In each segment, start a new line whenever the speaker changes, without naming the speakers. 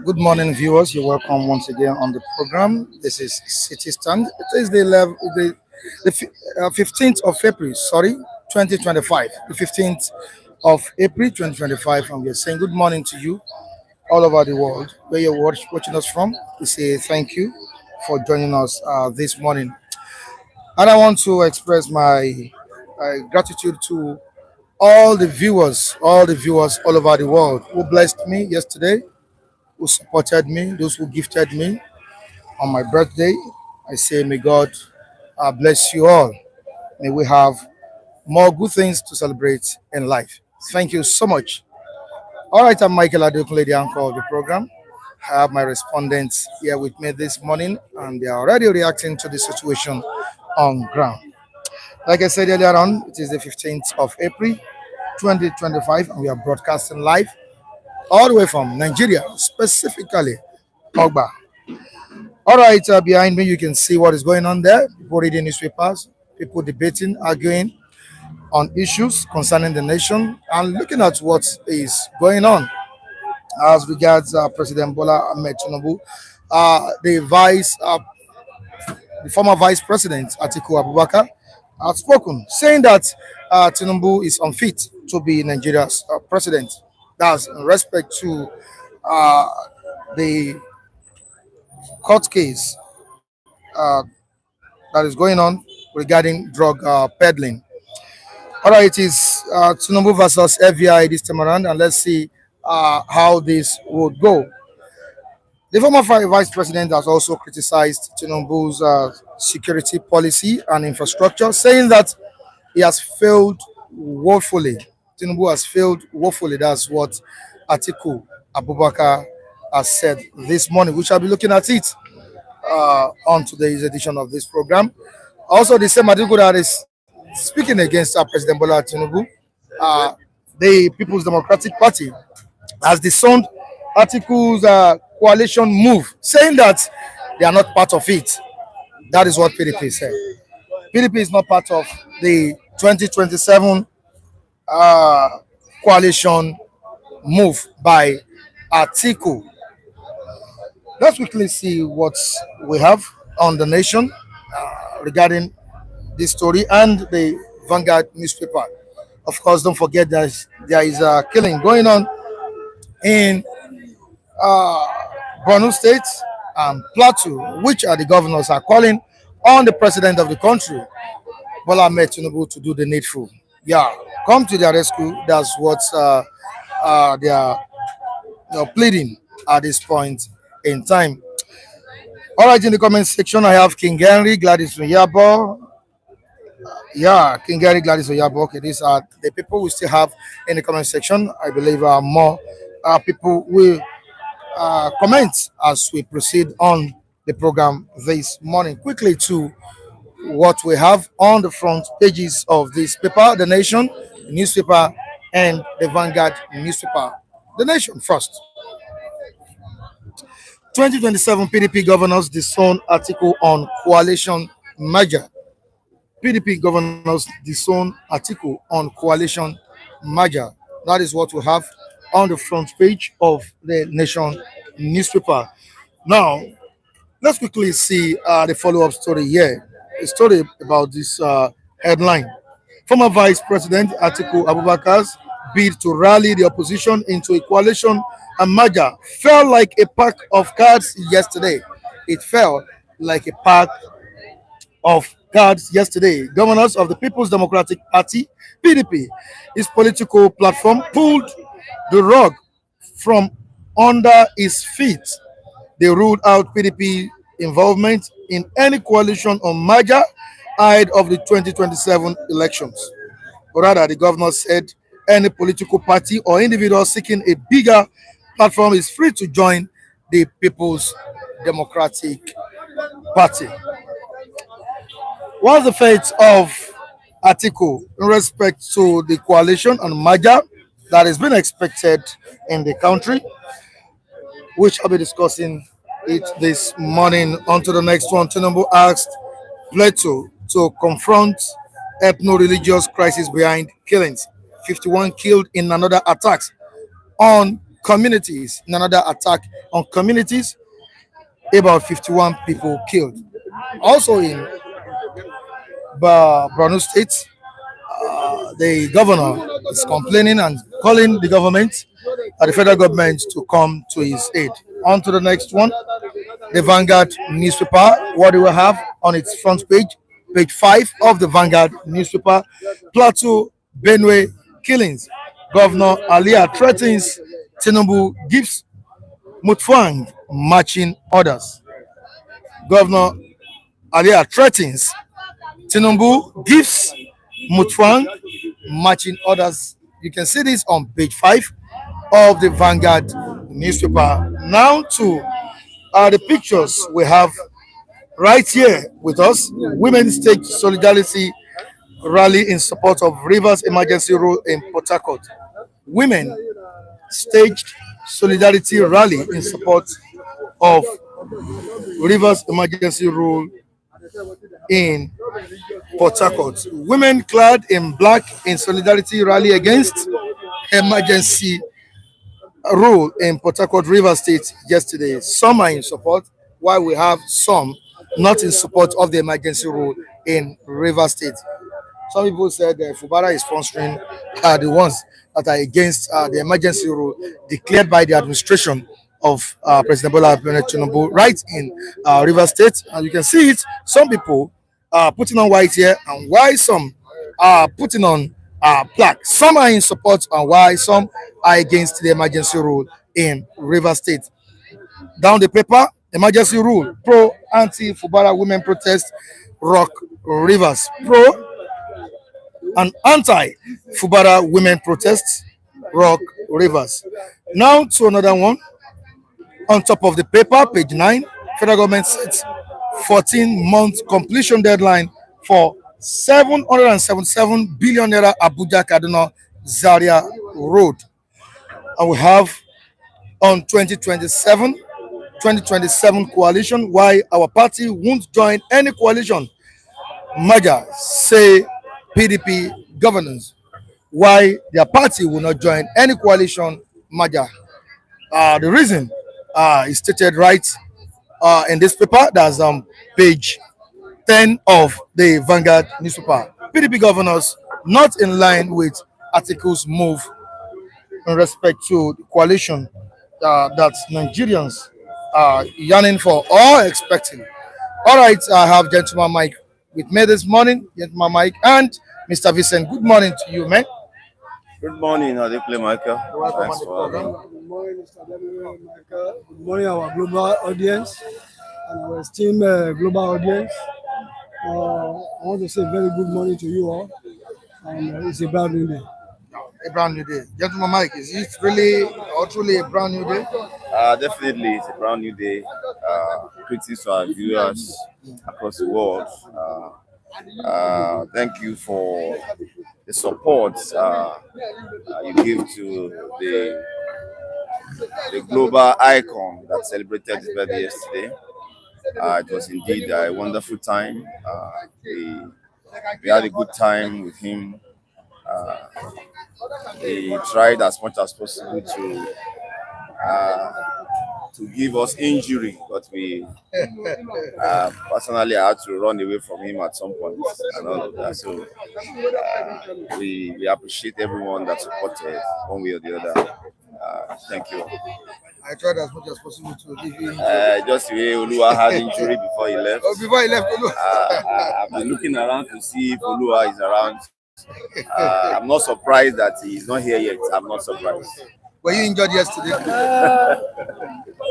Good morning, viewers. You're welcome once again on the program. This is City Stand. It is the 15th of April, sorry, 2025. The 15th of April, 2025. And we're saying good morning to you all over the world where you're watching us from. We say thank you for joining us this morning. And I want to express my gratitude to all the viewers all over the world who blessed me yesterday, who supported me, those who gifted me on my birthday. I say, may God bless you all. May we have more good things to celebrate in life. Thank you so much. All right, I'm Michael Adekunle, the anchor of the program. I have my respondents here with me this morning, and they are already reacting to the situation on ground. Like I said earlier on, it is the 15th of April, 2025, and we are broadcasting live all the way from Nigeria, specifically Ogba. All right, behind me, you can see what is going on there. People reading newspapers, people debating, arguing on issues concerning the nation, and looking at what is going on as regards President Bola Ahmed Tinubu, the former Vice President Atiku Abubakar has spoken, saying that Tinubu is unfit to be Nigeria's president. That's in respect to uh, the court case that is going on regarding drug peddling. All right, it is Tinubu versus FBI this time around, and let's see how this would go. The former vice president has also criticized Tinubu's security policy and infrastructure, saying that he has failed woefully. Tinubu has failed woefully. That's what Atiku Abubakar has said this morning. We shall be looking at it on today's edition of this program. Also, the same Atiku that is speaking against President Bola Tinubu, uh, the People's Democratic Party has disowned Atiku's coalition move, saying that they are not part of it. That is what PDP said. PDP is not part of the 2027 uh, coalition move by Atiku. Let's quickly see what we have on the nation regarding this story and the Vanguard newspaper. Of course, don't forget that there is a killing going on in uh, Borno State and Plateau, which are the governors are calling on the president of the country, Bola Ahmed Tinubu, to do the needful. Yeah, come to their rescue. That's what they are pleading at this point in time. All right, in the comment section, I have King Henry, Gladys Oyabo. Yeah, King Henry, Gladys Oyabo. Okay, these are the people we still have in the comment section. I believe more people will comment as we proceed on the program this morning. Quickly to what we have on the front pages of this paper, The Nation newspaper and the Vanguard newspaper. The Nation first. 2027 PDP governors disown article on coalition merger. PDP governors disown article on coalition merger. That is what we have on the front page of the Nation newspaper. Now, let's quickly see the follow-up story here. A story about this headline. Former Vice President Atiku Abubakar's bid to rally the opposition into a coalition and merger fell like a pack of cards yesterday. It fell like a pack of cards yesterday. Governors of the People's Democratic Party, PDP, his political platform pulled the rug from under his feet. They ruled out PDP involvement in any coalition or merger ahead of the 2027 elections. Or rather, the governor said any political party or individual seeking a bigger platform is free to join the People's Democratic Party. What's the fate of Atiku in respect to the coalition and merger that is being expected in the country? Which I'll be discussing it this morning. On to the next one. Tinubu asked Plato to confront ethno-religious crisis behind killings. 51 killed in another attack on communities. In another attack on communities, about 51 people killed. Also in Borno State, the governor is complaining and calling the government, the federal government, to come to his aid. On to the next one. The Vanguard newspaper, what do we have on its front page? Page 5 of the Vanguard newspaper. Plateau Benue killings. Governor Alia threatens Tinubu gives Mutfwang marching orders. Governor Alia threatens Tinubu gives Mutfwang marching orders. You can see this on page 5 of the Vanguard newspaper. Now to the pictures we have right here with us. Women stage solidarity rally in support of Rivers emergency rule in Port Harcourt. Women staged solidarity rally in support of Rivers emergency rule in Port Harcourt. Women clad in black in solidarity rally against emergency rule in Port Harcourt, River State yesterday. Some are in support, while we have some not in support of the emergency rule in River State. Some people said Fubara is sponsoring the ones that are against the emergency rule declared by the administration of President Bola Tinubu right in River State. And you can see it. Some people are putting on white here, and why some are putting on black. Some are in support, and why some are against the emergency rule in River State. Down the paper, emergency rule, pro anti-Fubara women protest rock Rivers. Pro and anti-Fubara women protests rock Rivers. Now to another one. On top of the paper, page 9, federal government sets 14-month completion deadline for 777 billion naira Abuja Kaduna Zaria Road. And we have on 2027 coalition, why our party won't join any coalition merger, say PDP governance. Why their party will not join any coalition merger. The reason is stated right in this paper. That's page 10 of the Vanguard newspaper. PDP governors not in line with Atiku's move in respect to the coalition that Nigerians are yearning for or expecting. All right, I have Gentleman Mike with me this morning. Gentleman Mike and Mr. Vincent. Good morning to you, man.
Good morning, Adequate Michael. Thanks for having me.
Good morning, Mr. Michael. Good morning, our global audience and our esteemed global audience. I want to say very good morning to you all. And it's a brand new day.
A brand new day. Gentleman Mike, is it really or truly a brand new day?
Definitely, it's a brand new day. Greetings to our viewers across the world. Thank you for the support you give to the global icon that celebrated his birthday yesterday. It was indeed a wonderful time. We had a good time with him. He tried as much as possible to to give us injury, but we personally I had to run away from him at some point and all of that. So we appreciate everyone that supported one way or the other. Thank you.
I tried as much as possible to give you.
Just the way Olua had injury before he left.
Oh, before he left,
I've been looking around to see if Olua is around. I'm not surprised that he's not here yet. I'm not surprised.
Were you injured yesterday?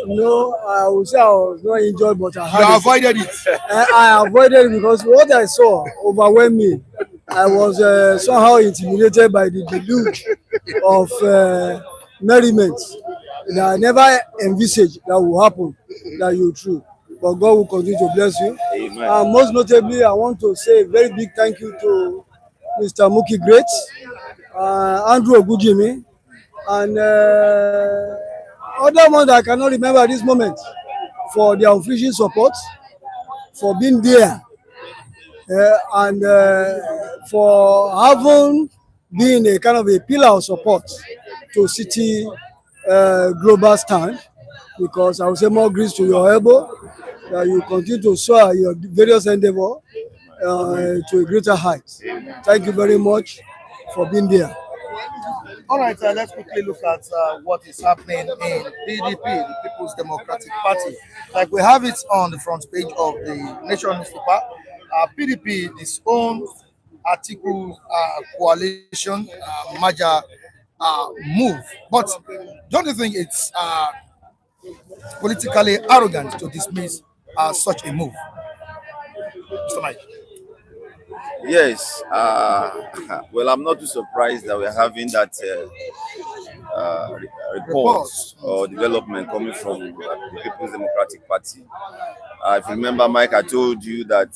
No, I would say I was not injured, but I had
You avoided it.
I avoided it because what I saw overwhelmed me. I was somehow intimidated by the deluge of merriment that I never envisaged that will happen, that you true. But God will continue to bless you.
Amen.
And most notably, I want to say a very big thank you to Mr. Muki Great, Andrew Ogujimi, and other ones that I cannot remember at this moment, for their unflinching support, for being there, and for having been a kind of a pillar of support to City global stand, because I would say more grease to your elbow, that you continue to soar your various endeavor to a greater height. Thank you very much for being there.
All right, let's quickly look at what is happening in PDP, the People's Democratic Party. Like we have it on the front page of the Nation newspaper. PDP disowned Atiku coalition merger move. But don't you think it's politically arrogant to dismiss such a move? Mr. Mike.
Yes. Well, I'm not too surprised that we're having that report or development coming from the People's Democratic Party. If you remember, Mike, I told you that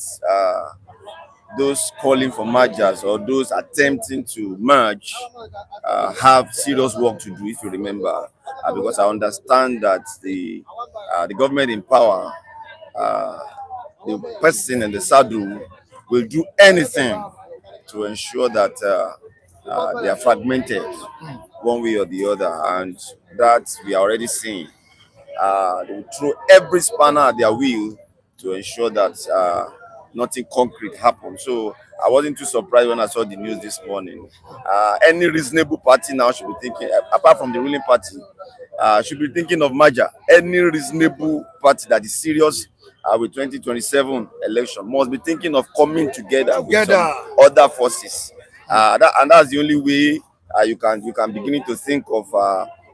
those calling for mergers or those attempting to merge have serious work to do, if you remember, because I understand that the government in power, the person in the saddle, will do anything to ensure that they are fragmented one way or the other, and that we are already seeing. They will throw every spanner at their wheel to ensure that nothing concrete happens. So I wasn't too surprised when I saw the news this morning. Any reasonable party now should be thinking, apart from the ruling party, should be thinking of merger. Any reasonable party that is serious with 2027 election must be thinking of coming together with some other forces. That's the only way you can begin to think of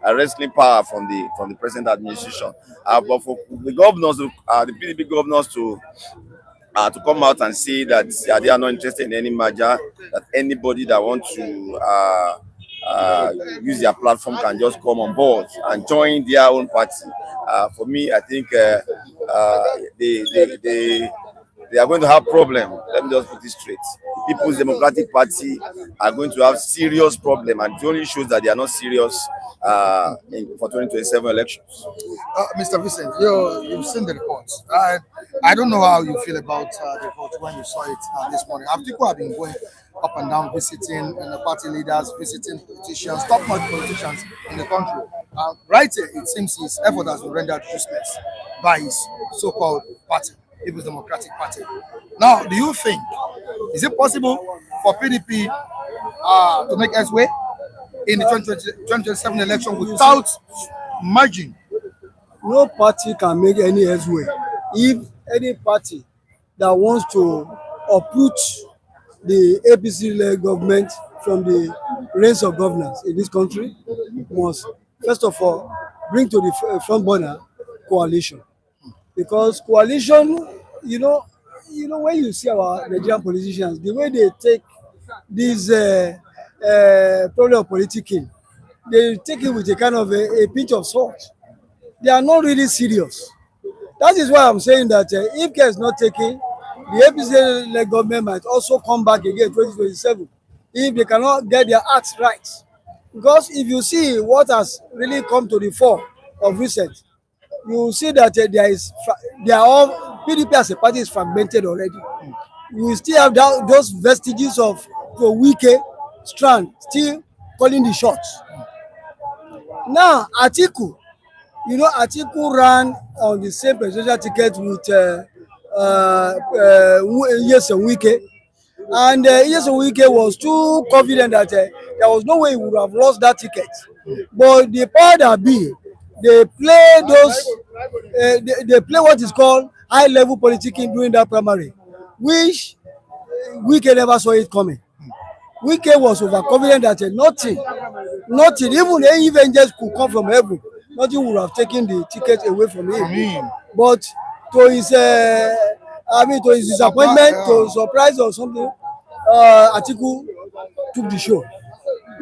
wrestling power from the present administration. But for the governors, the PDP governors to come out and say that they are not interested in any merger, that anybody that wants to use their platform can just come on board and join their own party. For me, I think they are going to have problem. Let me just put this straight. The People's Democratic Party are going to have serious problem, and it only shows that they are not serious for 2027 elections.
Mr. Vincent, you've seen the reports. I don't know how you feel about the report when you saw it this morning. People have been going up and down, visiting party leaders, visiting politicians, top-notch politicians in the country. Right here, it seems his effort has been rendered useless by his so-called party, People's Democratic Party. Now, do you think, is it possible for PDP to make its way in the 2027 election without merging?
No party can make any headway. If any party that wants to uproot the APC-led government from the reins of governance in this country must, first of all, bring to the front burner coalition. Because coalition, when you see our Nigerian politicians, the way they take this problem of politicking, they take it with a kind of a pinch of salt. They are not really serious. That is why I'm saying that if care is not taken, the APC-led government might also come back again 2027 if they cannot get their acts right. Because if you see what has really come to the fore of recent, you will see that PDP as a party is fragmented already. You still have those vestiges of the Wike strand still calling the shots. Now, Atiku You know, Atiku ran on the same presidential ticket with yes, Wike. And yes, Wike was too confident that there was no way he would have lost that ticket. But the power that be, they play those, they play what is called high level politicking during that primary, which Wike never saw it coming. Wike was overconfident that nothing, even if angels could come from heaven, nothing would have taken the ticket away from him. But to his, to his disappointment, to his surprise or something, Atiku took the show.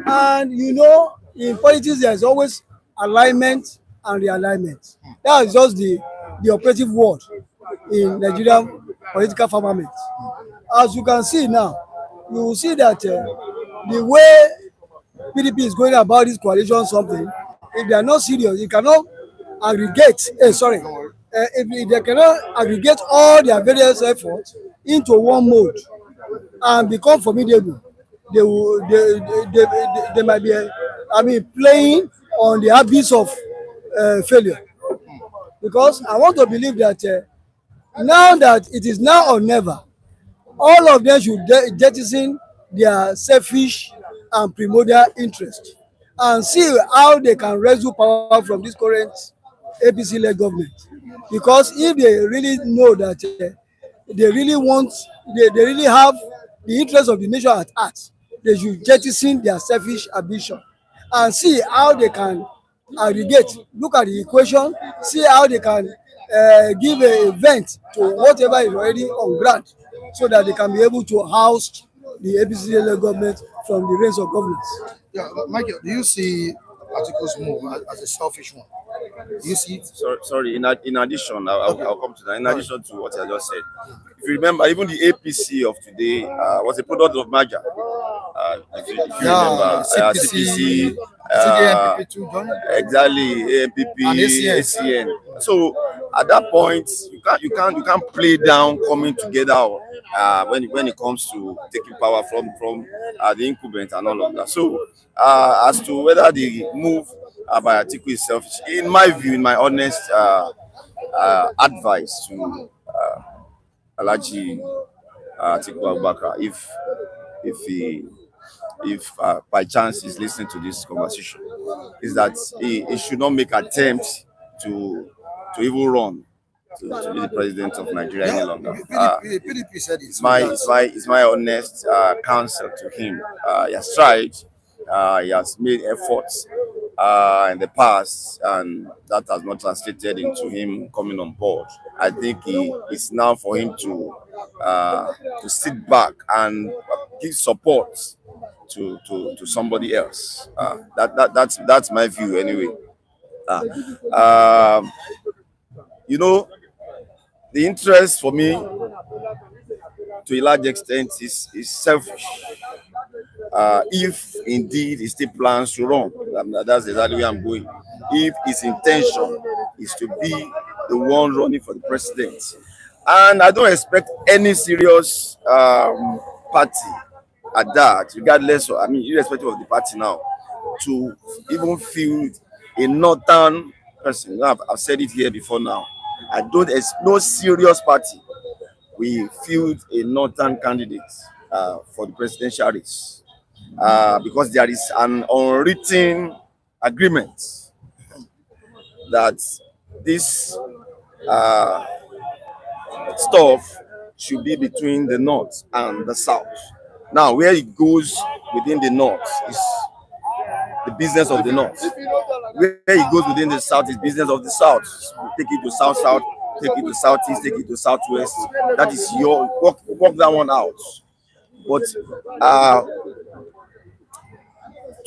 And you know, in politics, there's always alignment and realignment. That is just the operative word in Nigerian political firmament. As you can see now, you will see that the way PDP is going about this coalition something, if they are not serious, it cannot aggregate. If they cannot aggregate all their various efforts into one mode and become formidable, they might be, playing on the abyss of failure. Because I want to believe that now that it is now or never, all of them should jettison their selfish and primordial interest and see how they can wrestle power from this current APC-led government. Because if they really know that they really want, they really have the interest of the nation at heart, they should jettison their selfish ambition and see how they can aggregate, look at the equation, see how they can give a vent to whatever is already on ground so that they can be able to house the APC government from the reins of governance.
Yeah, Michael, do you see Atiku's move as a selfish one? Do you see it?
Sorry. In addition, I'll come to that. In addition to what I just said, if you remember, even the APC of today was a product of merger. If you remember, CPC, exactly, AMPP,
And
ACN. So at that point, you can't play down coming together when it comes to taking power from the incumbent and all of that. So as to whether the move by Atiku is selfish, in my view, in my honest advice to Alhaji Atiku Abubakar, if by chance he's listening to this conversation, is that he should not make attempts to even run to be the president of Nigeria any longer.
PDP said it.
It's my honest counsel to him. He has tried, he has made efforts in the past, and that has not translated into him coming on board. I think it's now for him to sit back and give support to somebody else. That's my view anyway. You know, the interest for me to a large extent is selfish. If indeed he still plans to run, that's exactly where I'm going. If his intention is to be the one running for the president, and I don't expect any serious party at that, regardless of, irrespective of the party now, to even field a northern person. I've said it here before now. I don't expect no serious party we field a northern candidate for the presidential race. Because there is an unwritten agreement that this stuff should be between the north and the south. Now, where it goes within the north is the business of the north. Where it goes within the south is business of the south. Take it to south-south, take it to southeast, take it to southwest. That is your work that one out. But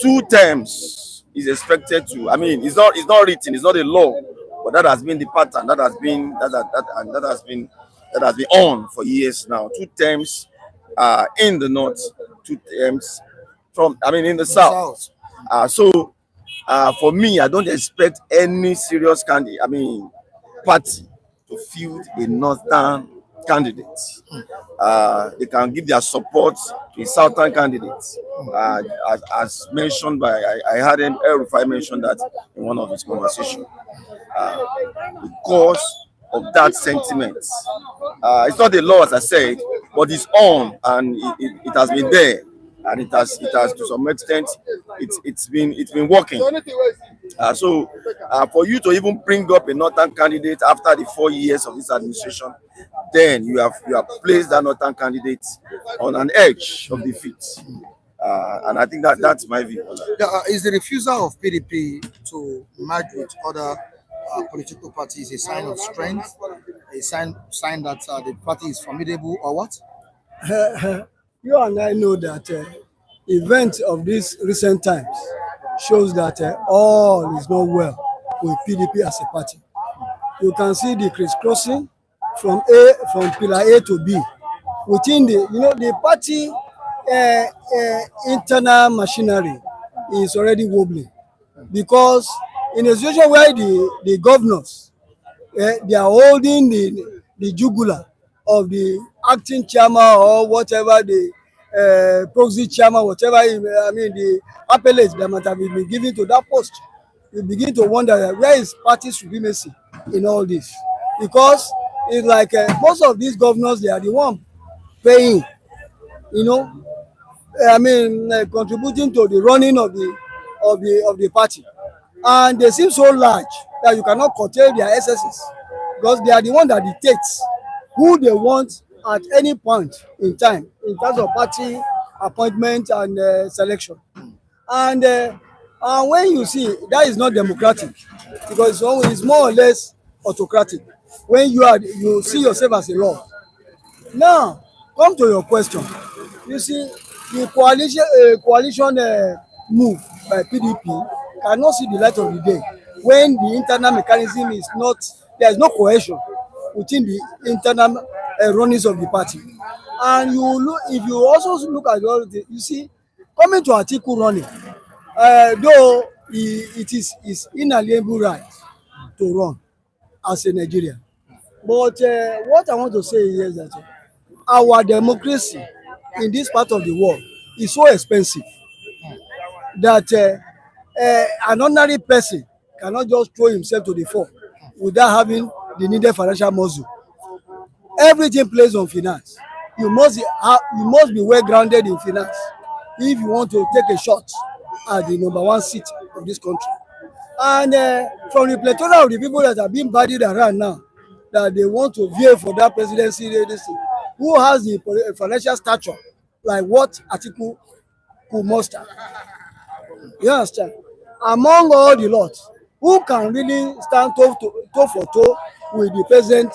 2 terms is expected to. It's not written. It's not a law, but that has been the pattern. That has been on for years now. 2 terms in the north, 2 terms in the south. So for me, I don't expect any serious party to field a northern candidates. They can give their support to southern candidates. As mentioned by, I heard him, El-Rufai mentioned that in one of his conversations. Because of that sentiment. It's not the law, as I said, but it's on, and it has been there, and it has to some extent it's been working. So for you to even bring up a northern candidate after the 4 years of this administration, then you have placed that northern candidate on an edge of defeat. And I think that's my view.
Is the refusal of PDP to merge with other political parties a sign of strength, a sign that the party is formidable, or what?
You and I know that events of these recent times shows that all is not well with PDP as a party. You can see the crisscrossing from pillar A to B within the party internal machinery is already wobbling, because in a situation where the governors they are holding the jugular of the acting chairman or whatever, the proxy chairman, whatever, the appellate that might have been given to that post, you begin to wonder where is party supremacy in all this, because it's like most of these governors, they are the one paying, contributing to the running of the party, and they seem so large that you cannot curtail their excesses, because they are the one that dictates who they want at any point in time in terms of party appointment and selection. And when you see that is not democratic, because it's more or less autocratic when you see yourself as a law. Now come to your question. You see, the coalition move by PDP cannot see the light of the day when the internal mechanism is not, there is no cohesion within the internal runnings of the party. And if you also look at all the, you see, coming to Atiku running, though it is his inalienable right to run as a Nigerian, but what I want to say is that our democracy in this part of the world is so expensive that an ordinary person cannot just throw himself to the fore without having the needed financial muscle. Everything plays on finance. You must be well grounded in finance if you want to take a shot at the #1 seat of this country. And from the plethora of the people that are being bandied around now, that they want to vie for that presidency, who has the financial stature like what Atiku could muster? You understand? Among all the lot, who can really stand toe for toe with the present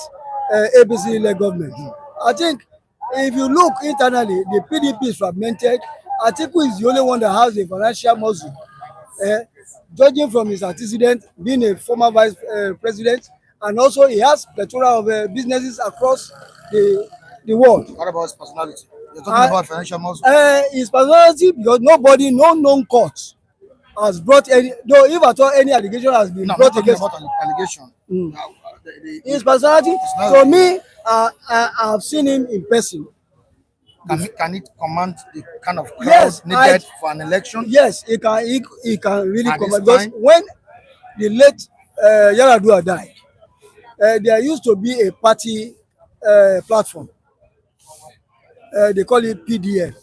APC-led government? I think if you look internally, the PDP is fragmented. Atiku is the only one that has a financial muscle. Judging from his antecedent, being a former vice president, and also he has plethora of businesses across the world.
What about his personality? You're talking about financial muscle.
His personality, because nobody, no known court has brought any, though if at all any allegation has been brought against.
About an allegation.
His personality, to me, I've seen him in person.
Can it command the kind of crowd needed for an election?
Yes, he can really command. Because when the late Yaradua died, there used to be a party platform. They call it PDF.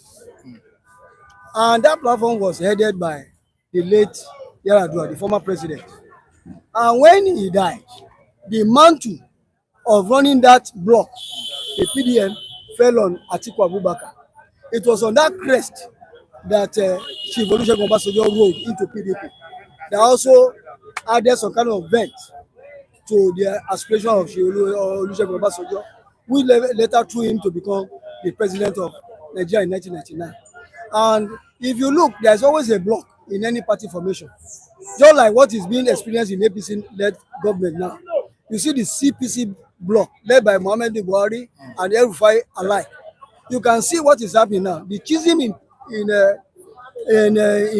And that platform was headed by the late Yaradua, the former president. And when he died, the mantle of running that block, the PDM, fell on Atiku Abubakar. It was on that crest that Chief Olusegun Obasanjo rode into PDP. They also added some kind of vent to the aspiration of Chief Olusegun Obasanjo, who later threw him to become the president of Nigeria in 1999. And if you look, there's always a block in any party formation, just like what is being experienced in APC-led government now. You see the CPC bloc led by Muhammad Buhari and El-Rufai alike. You can see what is happening now. The schism in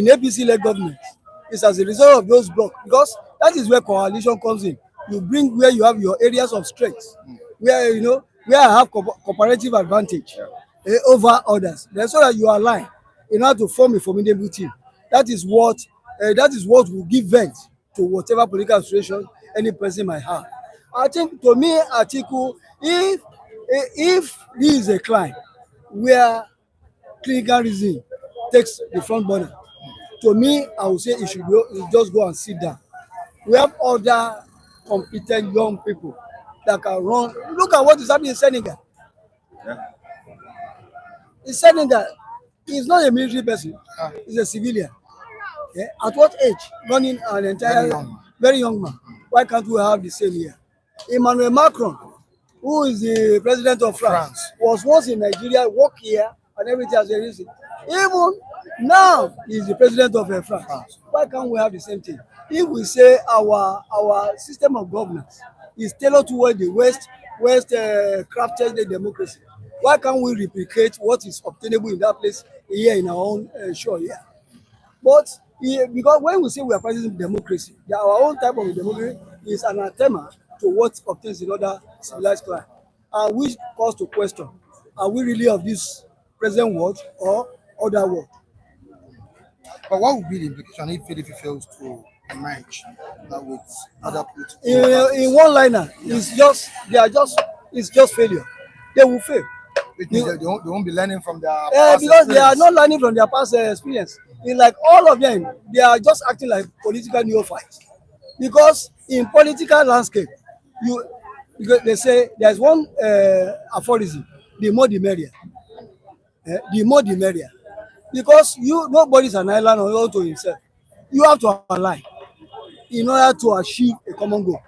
APC-led government is as a result of those blocks, because that is where coalition comes in. You bring where you have your areas of strength, where you where I have cooperative advantage over others. Then so that you align in order to form a formidable team. That is what will give vent to whatever political aspiration any person might have. I think to me, Atiku, if this is a climb where clinical reason takes the front burner, to me, I would say it should just go and sit down. We have other competent young people that can run. Look at what is happening in Senegal.
Yeah.
In Senegal, he's not a military person, he's a civilian. Yeah? At what age? Running an entire, very young man. Why can't we have the same here? Emmanuel Macron, who is the president of France, was once in Nigeria, worked here, and everything as a reason. Even now, he's the president of France. Why can't we have the same thing? If we say our system of governance is tailored toward the West crafted the democracy, why can't we replicate what is obtainable in that place here in our own shore here? But because when we say we are practicing democracy, our own type of democracy is anathema to what obtains in other civilized climes, and which calls to question: are we really of this present world or other world?
But what would be the implication if PDP fails to emerge with other political
in one liner? It's just failure. They will fail.
They won't be learning from their
past because experience. They are not learning from their past experience. It's like all of them, they are just acting like political neophytes. Because in political landscape, because they say there's one aphorism: the more the merrier. The more the merrier. Because nobody's an island all to himself. You have to align in order to achieve a common goal.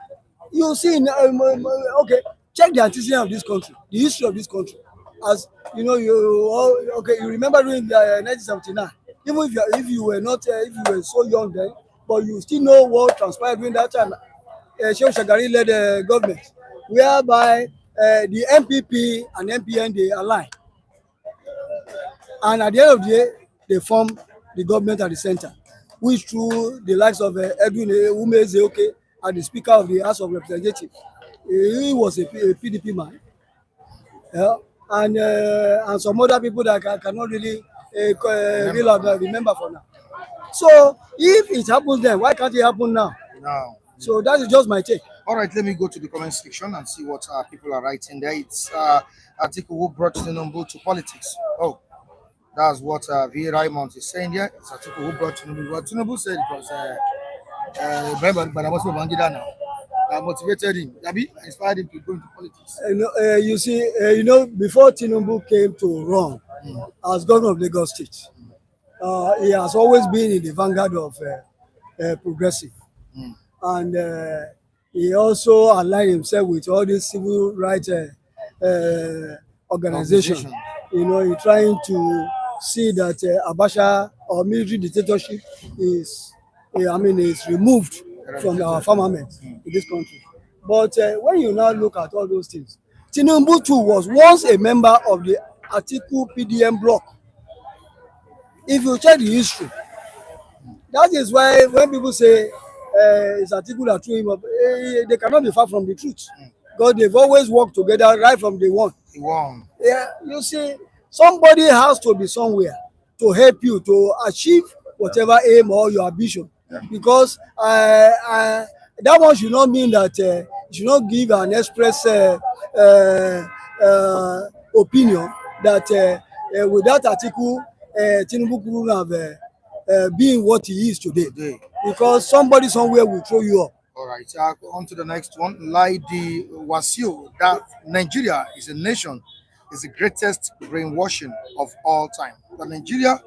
You see, okay, check the antecedent of this country, the history of this country. As you know, you remember during the 1979. Even if you were so young then, but you still know what transpired during that time. Sheikh Shagari led the government, whereby the MPP and MPN they aligned. And at the end of the day, they formed the government at the center, which through the likes of Edwin Umezeoke and the Speaker of the House of Representatives. He was a PDP man. Yeah? And some other people that I cannot really remember for now. So if it happens then, why can't it happen now?
No.
So that is just my take.
All right, let me go to the comment section and see what people are writing there. It's Atiku who brought Tinubu to politics. Oh, that's what V. Raymond is saying here. It's Atiku who brought Tinubu. What Tinubu said it was but I was Bangida now. That motivated him. That inspired him to go into politics.
You see, before Tinubu came to run as governor of Lagos State, he has always been in the vanguard of progressive. And he also aligned himself with all these civil rights organizations. He's trying to see that Abacha or military dictatorship is removed from our firmament in this country. But when you now look at all those things, Tinubu too was once a member of the Atiku PDM bloc. If you check the history, that is why when people say it's Atiku that threw him up, they cannot be far from the truth. Because they've always worked together right from day one. Yeah, you see, somebody has to be somewhere to help you to achieve whatever aim or your ambition. Because that one should not mean that you should not give an express opinion that without Atiku, Tinubu couldn't have been what he is today. Because somebody somewhere will throw you up.
All right, on to the next one. Laidi Wasio, that Nigeria is a nation, is the greatest brainwashing of all time. That Nigeria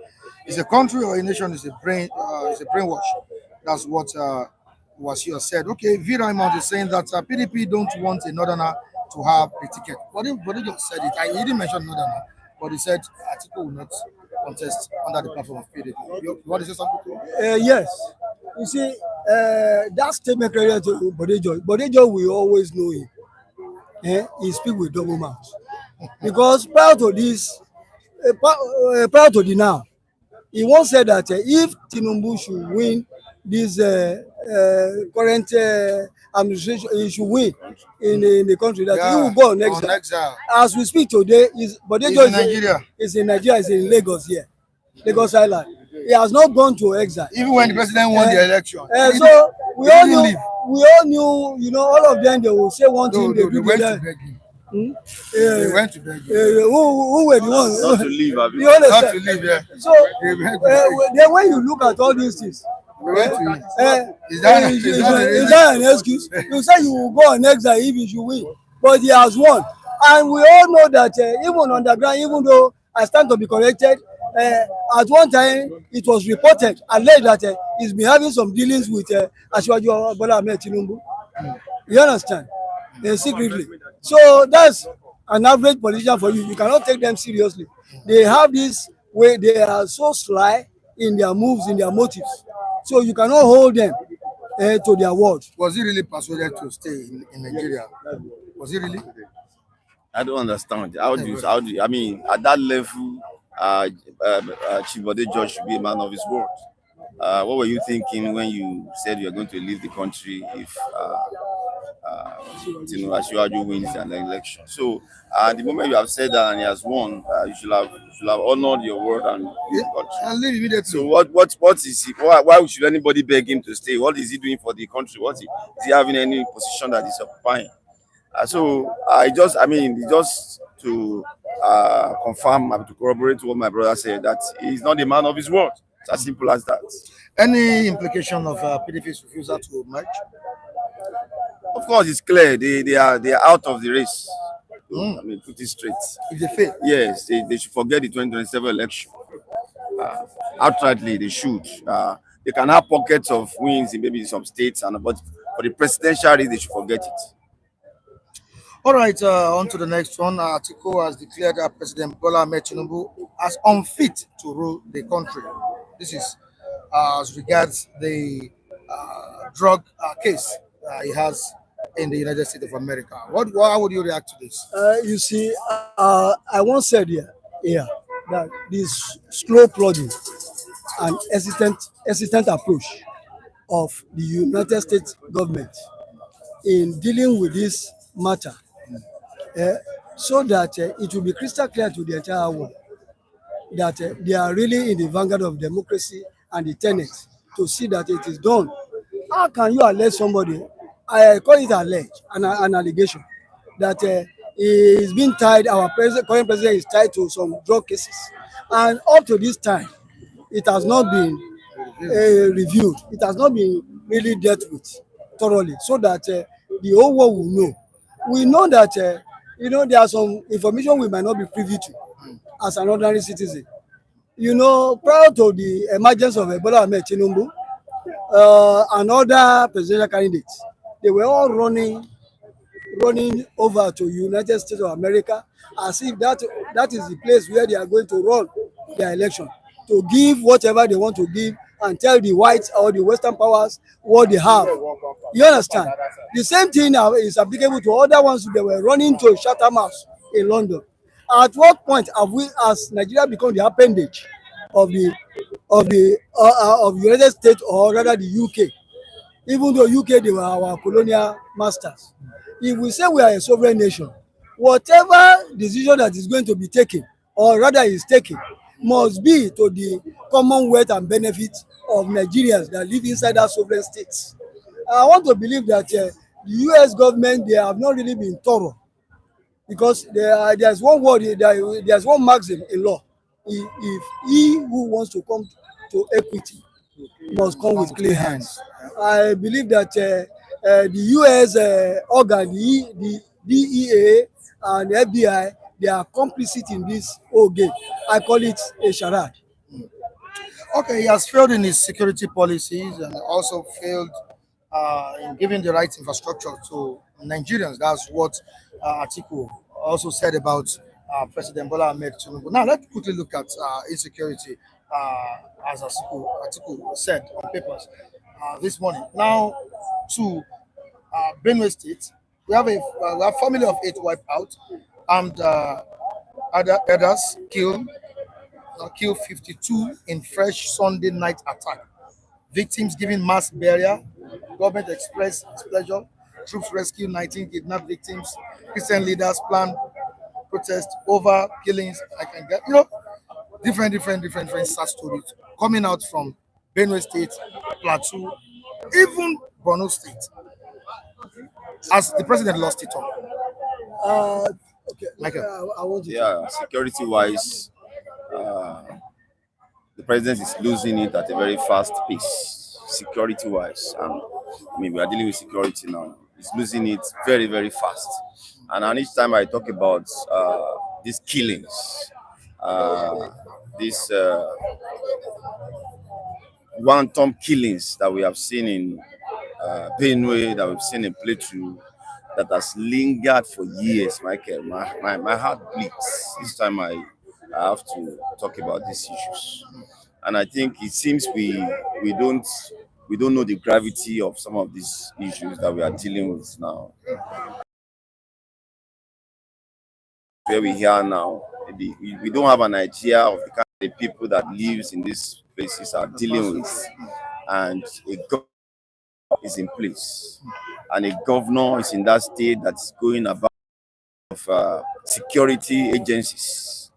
is a country or a nation is a brainwash. That's what Wasio said. Okay, V. Raymond is saying that PDP don't want a northerner to have the ticket. But he just said it. He didn't mention northerner, but he said Atiku will not contest under the platform of PDP. You want to say something?
Yes. You see, that statement related to Bodejo will always know him. He speaks with double mouth. Because prior to this, prior to the now, he once said that if Tinubu should win this current administration, he should win in the country, that he will go on exile. As we speak today,
He's in Nigeria.
Is in Nigeria, is in Lagos here, Lagos Island. He has not gone to exile.
Even when the president won the election.
So we all knew, you know, all of them, they will say one thing,
they went to beg him. They went to beg him.
Who were the ones?
Not to leave,
You understand?
Not to leave, yeah.
So then when you look at all these things,
is that
an excuse? You say you will go on exile if you should win, but he has won, and we all know that even underground, even though I stand to be corrected, at one time it was reported alleged that he's been having some dealings with Asiwaju Bola Ahmed Tinubu. You understand? Secretly. So that's an average politician for you. You cannot take them seriously. They have this way, they are so sly in their moves, in their motives. So you cannot hold them to their word.
Was he really persuaded to stay in Nigeria? Was he really?
I don't understand. How do you, I mean, at that level, Chief Bode George should be a man of his word. What were you thinking when you said you were going to leave the country if Asiwaju wins an election? So the moment you have said that and he has won, you should have honored your word and leave the country.
And leave immediately.
So what is he? Why should anybody beg him to stay? What is he doing for the country? Is he having any position that he's occupying? Just to confirm, to corroborate what my brother said, that he's not a man of his word. It's as simple as that.
Any implication of PDP's refusal to merge?
Of course, it's clear they are out of the race. I mean, put it straight.
If they fail,
yes, they should forget the 2027 election. Outrightly, they should. They can have pockets of wins in maybe some states, but for the presidential race, they should forget it.
All right, on to the next one. Atiku has declared President Bola Ahmed Tinubu as unfit to rule the country. This is as regards the drug case he has in the United States of America. How would you react to this?
You see, I once said here that this slow plodding and hesitant approach of the United States government in dealing with this matter, so that it will be crystal clear to the entire world that they are really in the vanguard of democracy and the tenets to see that it is done. How can you allege somebody? I call it an allegation that he is being tied. Our current president is tied to some drug cases, and up to this time, it has not been reviewed. It has not been really dealt with thoroughly, so that the whole world will know. We know that there are some information we might not be privy to as an ordinary citizen. Prior to the emergence of Bola Ahmed Tinubu and other presidential candidates, they were all running over to United States of America as if that is the place where they are going to run their election, to give whatever they want to give and tell the whites or the Western powers what they have. You understand? The same thing now is applicable to other ones that were running to Chatham House in London. At what point have we, as Nigeria, become the appendage of the United States, or rather the UK? Even though UK, they were our colonial masters. If we say we are a sovereign nation, whatever decision that is going to be taken, or rather is taken, must be to the commonwealth and benefit of Nigerians that live inside that sovereign states. I want to believe that the US government, they have not really been thorough, because there's one word, there's one maxim in law. If he who wants to come to equity must come with clean hands. I believe that the US organ, the DEA and the FBI, they are complicit in this whole game. I call it a charade.
Okay, he has failed in his security policies and also failed in giving the right infrastructure to Nigerians. That's what Atiku also said about President Bola Ahmed Tinubu. Now, let's quickly look at insecurity, as Atiku said on papers this morning. Now, to Benue State, we have a family of 8 wiped out, and others killed 52 in fresh Sunday night attack. Victims given mass burial Government expressed displeasure. Troops rescue 19 kidnapped victims. Christian leaders plan protest over killings. I can get, different sad stories coming out from Benue State, Plateau, even Borno State, as the president lost it all.
Uh, okay,
Like
I want to.
Yeah, security wise, the president is losing it at a very fast pace, security wise. And I mean, we are dealing with security now. He's losing it very, very fast. And each time I talk about these killings, these one-time killings that we have seen in Benue, that we've seen in Plateau, that has lingered for years, Michael. My heart bleeds each time I have to talk about these issues. And I think it seems we don't know the gravity of some of these issues that we are dealing with now. Where we are now, we don't have an idea of the kind of people that lives in these places are dealing with, and a government is in place, and a governor is in that state that's going about of security agencies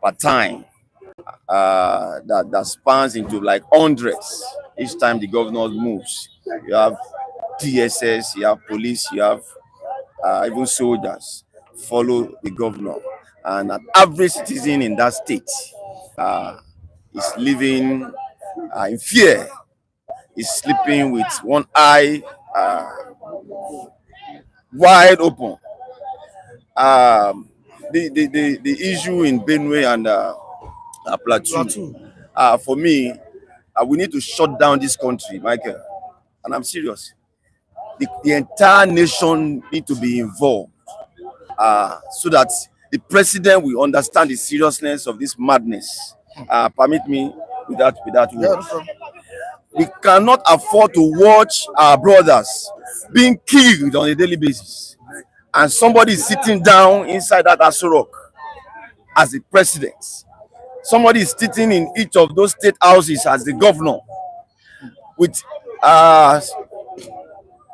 per time. That spans into like hundreds each time the governor moves. You have DSS, you have police, you have even soldiers follow the governor, and an average citizen in that state is living in fear. Is sleeping with one eye wide open. The issue in Benue and Plateau. For me, we need to shut down this country, Michael. And I'm serious. The entire nation need to be involved so that the president will understand the seriousness of this madness. Permit me with that word. We cannot afford to watch our brothers being killed on a daily basis, and somebody is sitting down inside that Aso as the president. Somebody is sitting in each of those state houses as the governor, with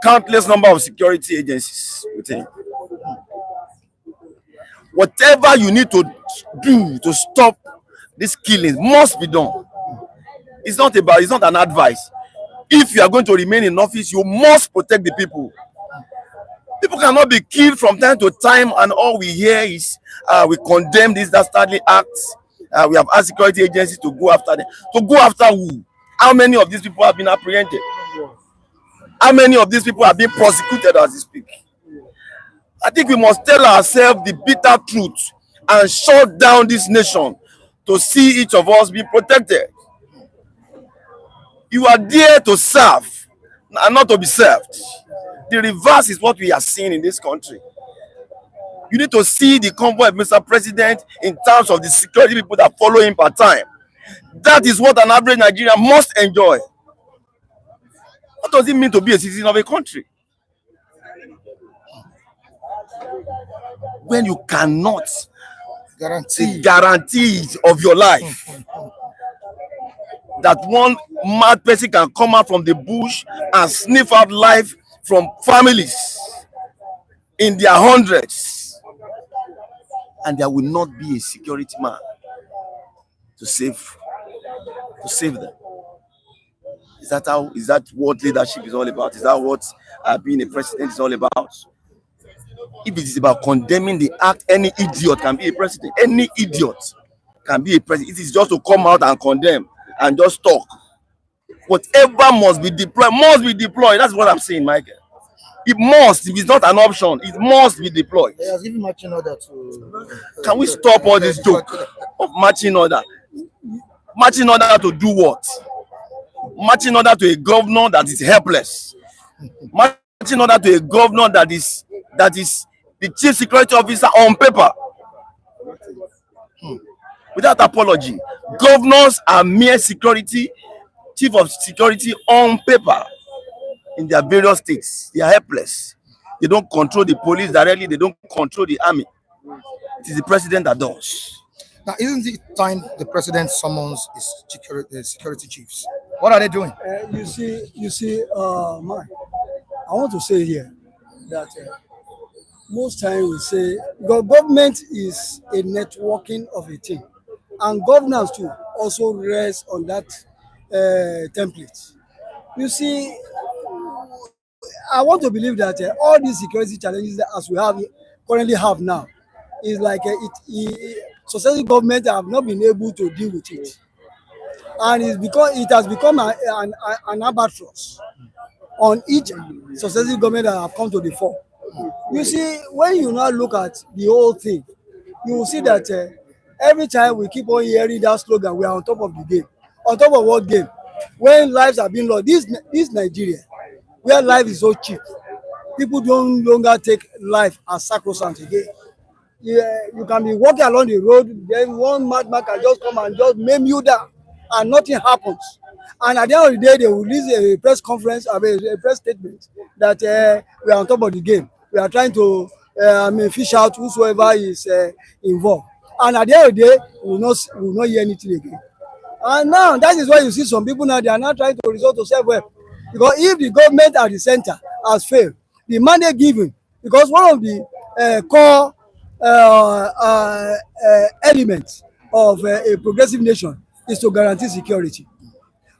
countless number of security agencies with him. Whatever you need to do to stop this killing must be done. It's not an advice. If you are going to remain in office, you must protect the people. People cannot be killed from time to time, and all we hear is we condemn these dastardly acts. We have asked security agencies to go after them. To go after who? How many of these people have been apprehended? How many of these people have been prosecuted as we speak? I think we must tell ourselves the bitter truth and shut down this nation to see each of us be protected. You are there to serve and not to be served. The reverse is what we are seeing in this country. You need to see the convoy of Mr. President in terms of the security people that follow him per time. That is what an average Nigerian must enjoy. What does it mean to be a citizen of a country when you cannot guarantee of your life? That one mad person can come out from the bush and sniff out life from families in their hundreds, and there will not be a security man to save them. Is that what leadership is all about? Is that what being a president is all about? If it is about condemning the act, any idiot can be a president. Any idiot can be a president. It is just to come out and condemn and just talk. Whatever must be deployed must be deployed. That's what I'm saying, Michael. It must. If it's not an option, it must be deployed.
He has given marching order to.
Can we stop all this joke of marching order? Marching order to do what? Marching order to a governor that is helpless. Marching order to a governor that is the chief security officer on paper. Without apology, governors are mere chief of security on paper in their various states. They are helpless. They don't control the police directly. They don't control the army. It is the president that does.
Now, isn't it time the president summons his security chiefs? What are they doing?
Man, I want to say here that most times we say government is a networking of a team, and governance too also rests on that template. You see, I want to believe that all these security challenges that as we currently have now is like successive government have not been able to deal with it, and it's because it has become an albatross on each successive government that have come to the fore. You see, when you now look at the whole thing, you will see that every time we keep on hearing that slogan, we are on top of the game. On top of what game? When lives are being lost. This Nigeria, where life is so cheap, people don't longer take life as sacrosanct again. You can be walking along the road, then one madman can just come and just maim you down, and nothing happens. And at the end of the day, they will release a press conference, a press statement that we are on top of the game. We are trying to fish out whosoever is involved. And at the end of the day, we will not hear anything again. And now that is why you see some people now, they are now trying to resort to self-help. Because if the government at the center has failed, the mandate given, because one of the core elements of a progressive nation is to guarantee security.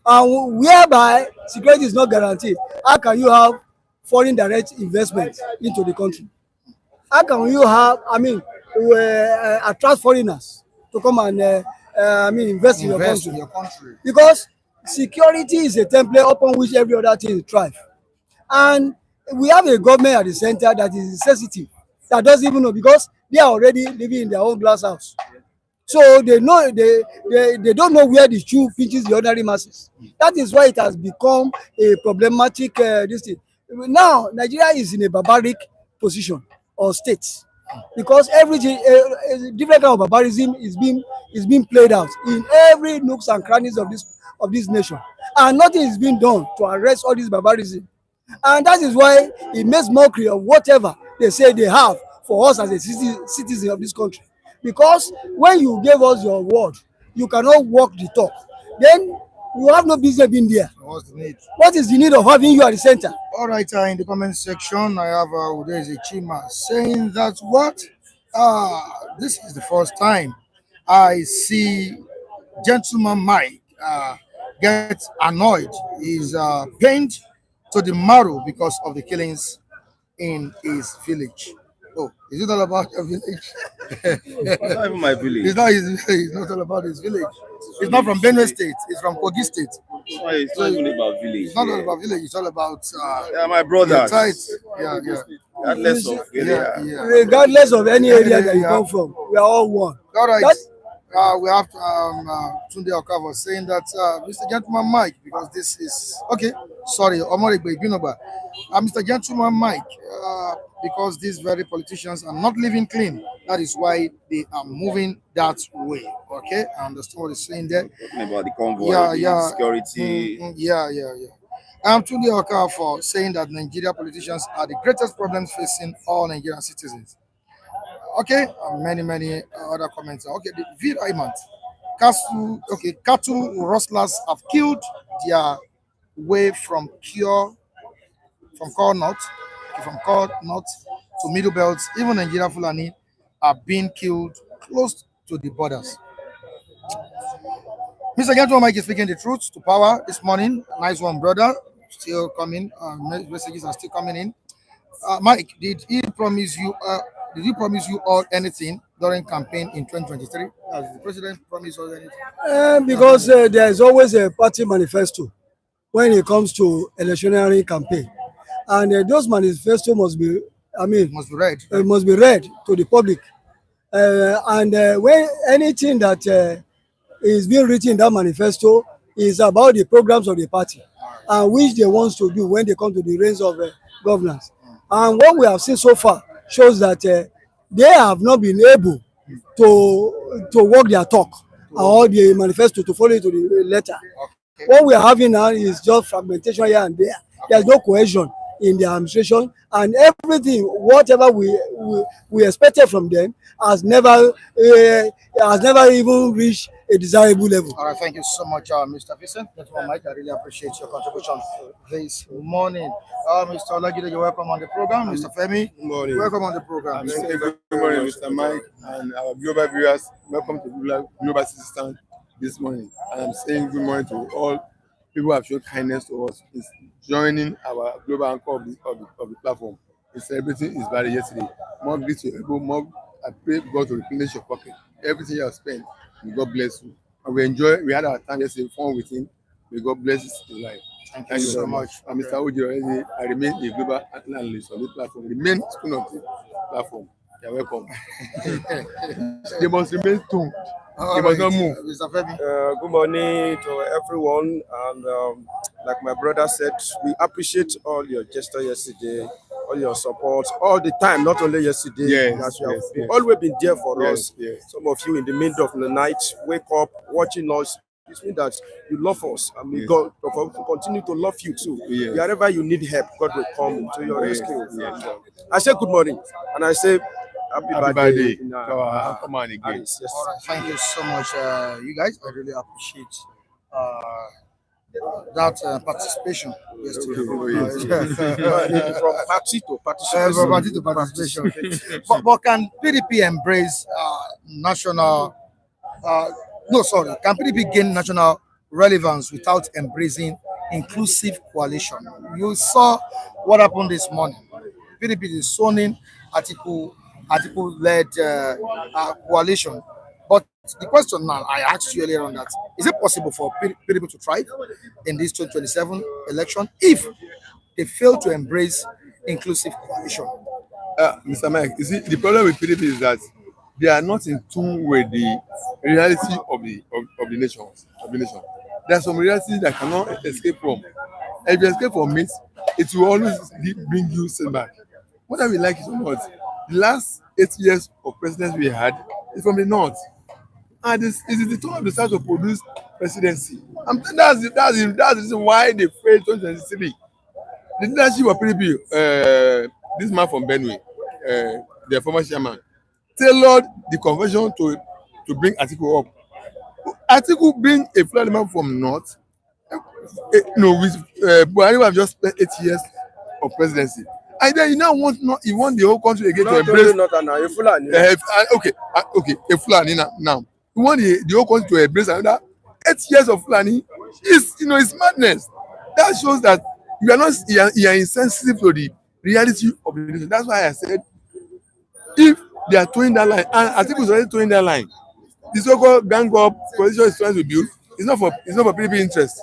And whereby security is not guaranteed, how can you have foreign direct investment into the country? How can you have, attract foreigners to come and invest in your country? Because security is a template upon which every other thing thrive. And we have a government at the center that is sensitive, that doesn't even know, because they are already living in their own glass house. So they know they don't know where the shoe pinches the ordinary masses. That is why it has become a problematic this thing. Now Nigeria is in a barbaric position or state, because everything different kind of barbarism is being played out in every nooks and crannies of this nation, and nothing is being done to arrest all this barbarism. And that is why it makes mockery of whatever they say they have for us as a citizen of this country. Because when you gave us your word, you cannot walk the talk. Then you have no business being there.
What's the need?
What is the need of having you at the center?
All right, in the comment section, I have Udeze Chima saying that this is the first time I see gentleman Mike get annoyed. He's pained to the marrow because of the killings in his village. Oh, is it all about your village?
It's not even my village.
It's not his village. It's not all about his village. It's not from Benue State. It's from Kogi State.
It's not even about village.
It's not all about village. It's all about
my brothers.
Yeah.
Regardless of area.
Yeah.
Regardless of any area that you come from, we are all one.
All right. We have Tunde Okavo saying that Mr. Gentleman Mike, because this is okay. Sorry, Omorigbe Binoba. Mr. Gentleman Mike, because these very politicians are not living clean. That is why they are moving that way. Okay, I understand what he's saying there.
Talking about the convoy, security.
Tunde Okavo saying that Nigeria politicians are the greatest problems facing all Nigerian citizens. Okay, many other comments. Okay, the V. Raymond. Cattle rustlers have killed their way from Core North to Middle Belt. Even Nigeria Fulani are being killed close to the borders. Mr. Gentleman Mike is speaking the truth to power this morning. Nice one, brother. Still coming. Messages are still coming in. Mike, did he promise you all anything during campaign in 2023? Does the president promise us anything?
Because there is always a party manifesto when it comes to electioneering campaign, and those manifesto must be read. Must be read to the public, and when anything that is being written in that manifesto is about the programs of the party and which they want to do when they come to the reins of governance. And what we have seen so far shows that they have not been able to walk their talk or the manifesto to follow it to the letter. Okay. What we are having now is just fragmentation here and there. There's no cohesion in the administration, and everything, whatever we expected from them, has never even reached a desirable level.
All right, thank you so much, Mr. Vincent. Gentleman Mike, I really appreciate your contribution this morning. Mr. Olagide, you're welcome on the program. Mr. Femi,
Good morning.
welcome on the program.
Good morning, Mr. Mike, and our global viewers. Welcome to Global Citizen this morning. And I'm saying good morning to all people who have shown kindness to us in joining our global anchor of the platform in celebrating his birthday yesterday. More great to Igbo, more I pray God to replenish your pocket. Everything you have spent, may God bless you. And we had our time yesterday, fun with him. May God bless his life.
Thank you so much.
And Mr. Oji already, I remain a global analyst on this platform, the main spoon of the platform. You're welcome. They must remain tuned. They must not move.
Mr. Femi.
Good morning to everyone, and like my brother said, we appreciate all your gesture yesterday, all your support, all the time, not only yesterday.
Yes,
you have always been there for us.
Yes.
Some of you in the middle of the night wake up watching us. It means that you love us, and may God continue to love you too.
Yes.
Wherever you need help, God will come to your rescue.
Yes.
I say good morning, and I say happy birthday.
To our come on again.
Yes.
All right, thank you so much, you guys. I really appreciate that participation yesterday.
From party to participation.
From party to participation. but can PDP embrace national? Can PDP gain national relevance without embracing inclusive coalition? You saw what happened this morning. PDP is zoning Atiku-led coalition. But the question now, I asked you earlier on that, is it possible for PDP to thrive in this 2027 election if they fail to embrace inclusive coalition?
Mr. Mike, you see, the problem with PDP is that they are not in tune with the reality of the nation. There are some realities that cannot escape from. If you escape from it, it will always bring you setback. Whether we like it or not, the last 8 years of presidency we had is from the north, and this is the turn of the south to produce presidency. And that's the reason why they failed 2023. The leadership of PDP, this man from Benue, the former chairman, tailored the convention to bring Atiku up. Atiku bring a Fulani man from north, with Buhari have just spent 8 years of presidency, and then you now want the whole country again to embrace. A Fulani now. You want the whole country to embrace another 8 years of Fulani. It's madness. That shows that you are insensitive to the reality of the nation. That's why I said, if they are towing that line, and I think it's already towing that line, the so-called gang up coalition is trying to build. It's not for PDP interest.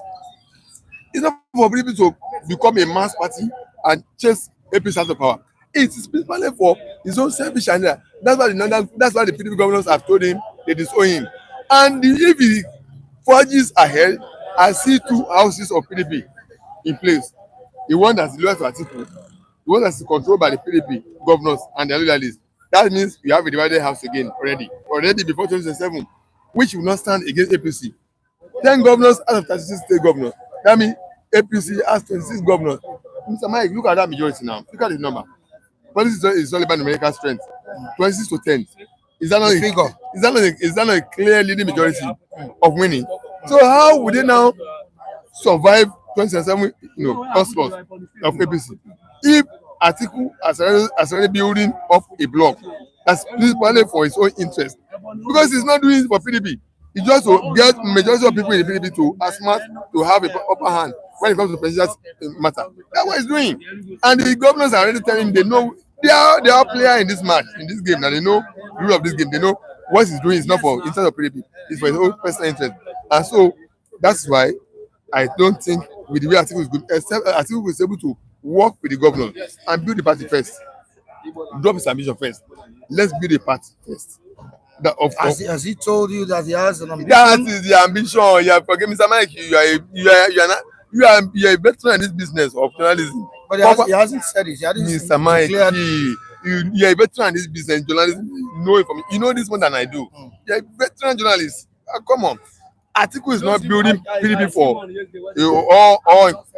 It's not for PDP to become a mass party and chase APC out of power. It is principally for his own selfish agenda. That's why the PDP governors have told him they disown him. And if he forges ahead, I see 2 houses of PDP in place. The one that's loyal to Atiku, the one that's controlled by the PDP governors and their loyalists. That means we have a divided house again already before 2027, which will not stand against APC. 10 governors out of 36 state governors. That means APC has 26 governors. Mr. Mike, look at that majority now. Look at the number. Politics is all about numerical strength. 26 to 10. Is that not a clear leading majority of winning? So how would they now survive 2027 onslaught of APC if Atiku has already building up a block that's principally for his own interest? Because he's not doing it for PDP. He just to get majority of people in the PDP to asthma to have an upper hand when it comes to presidential matter. That's what he's doing. And the governors are already telling him they know they are players in this match, in this game, and they know the rule of this game. They know what he's doing is not for interest of PDP, it's for his own personal interest. And so that's why I don't think with the way Atiku is good, except Atiku is able to work with the governor and build the party first. Drop his ambition first. Let's build a party first.
Has he told you that he has an ambition?
That is the ambition. Yeah, forget Mr. Mike. You are a veteran in this business of journalism.
But he hasn't said it.
Mr. Mike, you are a veteran in this business journalism. You know this more than I do. You are a veteran journalist. Come on. Atiku is not building PDP for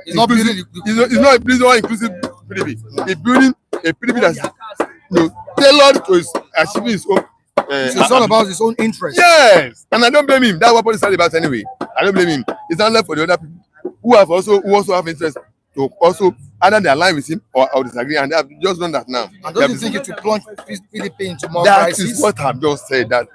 he's not building all inclusive PDP. He's building a PDP that's tailored to achieving his own
It's all about his own interest.
Yes, and I don't blame him. That's what politics is about anyway. I don't blame him. It's not left for the other people who also have interest to also either they align with him or disagree, and they have just done that now.
And don't you think it will plunge PDP into more
that
crisis?
That is what I've just said. That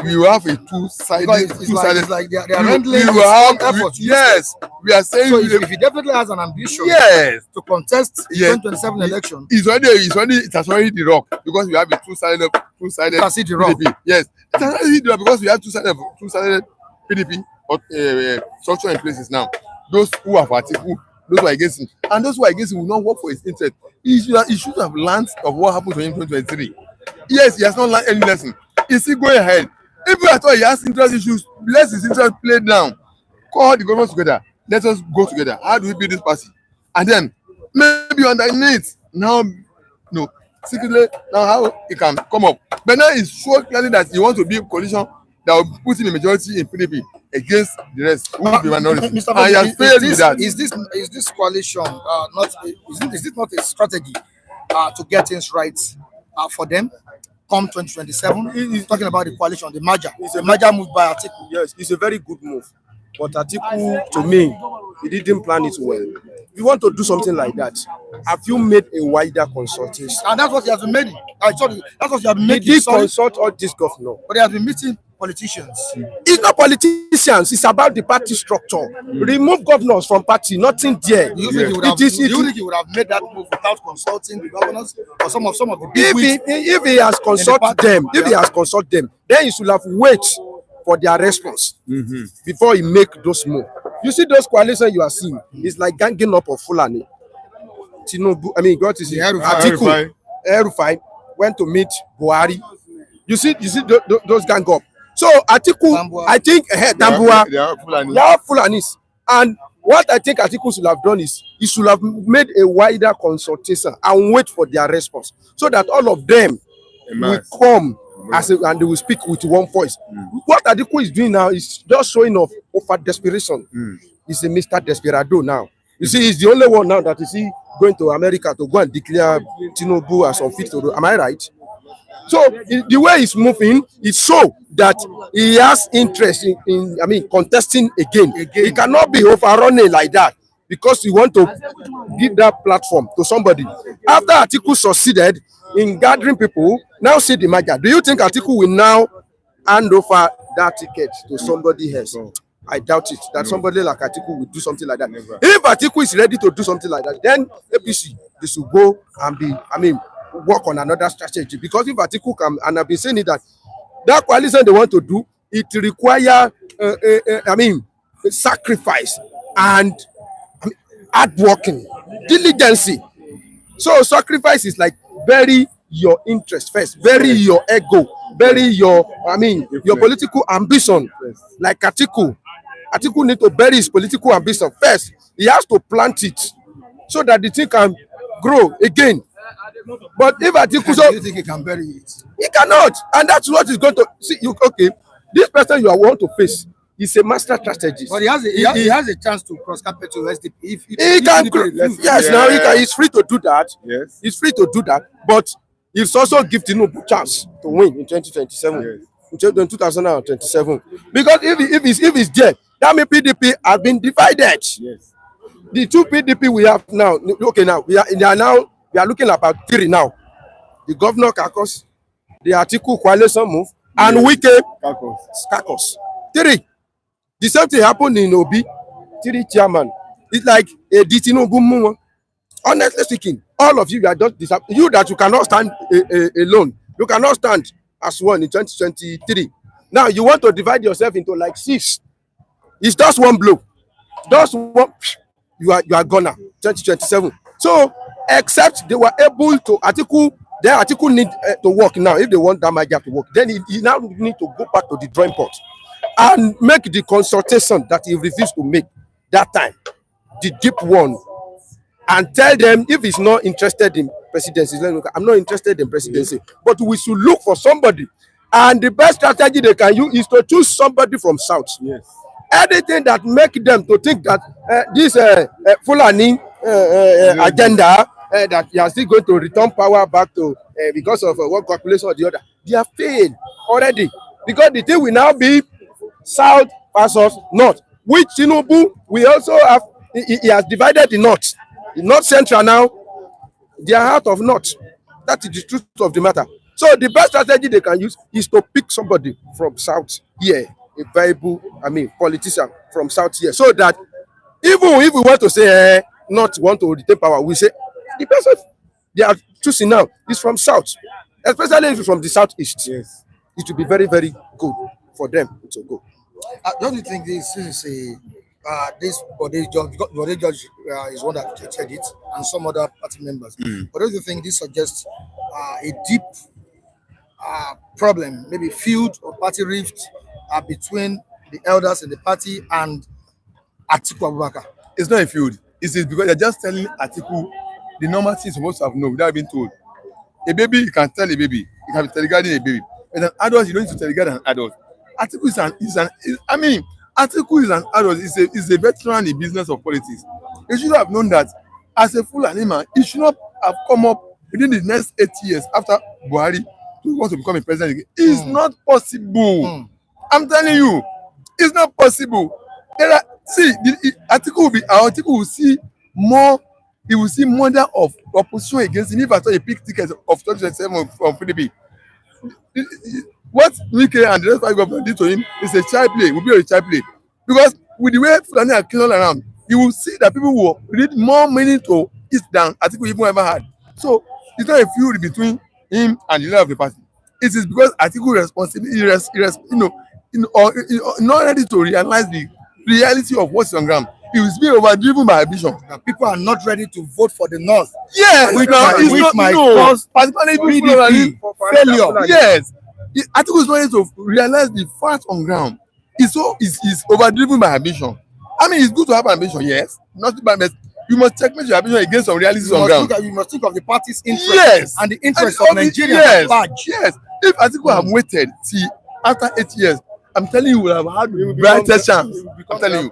you have a two-sided.
It's like they are handling
you have
effort.
Yes, we are saying.
So if he definitely has an ambition,
yes,
to contest the 2027 election,
it has already the rock because we have a two-sided PDP. Yes, it has already the rock because we have two-sided PDP structure in places now. Those who are for Atiku, those who are against him, and those who are against him will not work for his interest. He should have learned of what happened to him in 2023. Yes, he has not learned any lesson. Is he going ahead? If I thought he has interest issues, let his interest play down. Call the government together. Let us go together. How do we build this party? And then maybe underneath now, secretly now how he can come up. But now it's so clearly that he wants to be a coalition that will put him in majority in PDP against the rest who will be minority. And he has failed with that.
Is this coalition is this not a strategy to get things right for them? Come 2027, he's talking about the coalition, the merger. It's a merger move by Atiku.
Yes, it's a very good move. But Atiku, to me, he didn't plan it well. If you want to do something like that, have you made a wider consultation?
And that's what he has been making. That's what he has been making.
Did he consult all this governor?
But he has been meeting politicians.
It's not politicians, it's about the party structure. Remove governors from party, nothing there.
Do you think he would have made that move without consulting the governors or some of the big wigs?
If he has consulted them, then he should have waited for their response before he make those moves. You see those coalitions you are seeing, it's like ganging up of Fulani. Tinubu, what is it? Atiku, Rufai went to meet Buhari. You see those gang up. So Atiku, Tambua. I think Tambua, they are Fulanis. And what I think Atiku should have done is he should have made a wider consultation and wait for their response, so that all of them will come and they will speak with one voice. What Atiku is doing now is just showing off over desperation. He's a Mr. Desperado now. You see, he's the only one now that is going to America to go and declare Tinubu as unfit to do. Am I right? So the way he's moving is so that he has interest in contesting again. He cannot be overrunning like that because he want to give that platform to somebody. After Atiku succeeded in gathering people, now see the merger. Do you think Atiku will now hand over that ticket to somebody else? I doubt it. That somebody like Atiku will do something like that. Never. If Atiku is ready to do something like that, then APC they should go and work on another strategy. Because if Atiku can, and I've been saying it, that coalition they want to do, it require sacrifice and hard working, diligence. So sacrifice is like bury your interest first, bury your ego, bury your political ambition. Like Atiku need to bury his political ambition first. He has to plant it so that the thing can grow again. But if Atiku,
do you think he can bury it?
He cannot, and that's what he's going to see. This person you want to face is a master strategist.
But he has a chance to cross capital to SDP. If
he can, yes, now he's free to do that. Yes, he's free to do that. But he's also give Tinubu chance to win in 2027. Yes. In 2027, because if he's there, that means PDP has been divided. Yes, the two PDP we have now. Okay, now we are looking at about three now. The governor caucus, the Atiku coalition move, and Wike caucus. Three. The same thing happened in Obi. Three chairman. It's like a Tinubu move. Honestly speaking, all of you are just you that you cannot stand alone. You cannot stand as one in 2023. Now you want to divide yourself into like six. It's just one blow. Just one. You are gonna 2027. So except they were able to Atiku need to work now. If they want that merger to work, then he now need to go back to the drawing board and make the consultation that he refused to make that time, the deep one, and tell them if he's not interested in presidency, I'm not interested in presidency, but we should look for somebody. And the best strategy they can use is to choose somebody from South. Yes. Anything that make them to think that this Fulani agenda that you are still going to return power back to because of one calculation or the other. They have failed already because the thing will now be south versus north. Which Tinubu we also have. He has divided the north. The north central now. They are out of north. That is the truth of the matter. So the best strategy they can use is to pick somebody from south here, a viable, politician from south here, so that even if we want to say not want to retain power, we say the person they are choosing now is from south, especially if it's from the southeast.
Yes.
It will be very, very good for them to go.
Don't you think this is this body judge is one that rejected it, and some other party members? But don't you think this suggests a deep problem, maybe feud or party rift between the elders in the party and Atiku Abubakar?
It's not a feud. It's because they're just telling Atiku the normal thing he's supposed to have known without being told. A baby, you can tell a baby. You can be teleguarding a baby. But an adult, you don't need to teleguard an adult. Atiku Atiku is an adult. He's a veteran in business of politics. He should have known that as a Fulani man, he should not have come up within the next 8 years after Buhari to want to become a president again. It's not possible. I'm telling you, it's not possible. Atiku will see more. He will see more of opposition against him if I saw a big ticket of 2027 from PDP. What Wike and the rest of the government did to him is a child play. Will be a child play, because with the way Fulani are killing all around, you will see that people will read more meaning to it than Atiku even ever had. So it's not a feud between him and the leader of the party. It is because Atiku not ready to realize the reality of what's on ground. He was being overdriven by ambition.
People are not ready to vote for the North.
Yes, particularly
PDP failure.
Yes, Atiku is not ready to realize the facts on ground. He's overdriven by ambition. It's good to have ambition, yes. Not too bad, but you must checkmate your ambition against some realities on ground.
You must think of the party's interest,
yes,
and the interest of Nigeria at large.
Yes, if Atiku had waited till after 8 years, I'm telling you, we will have had brighter chance. I'm telling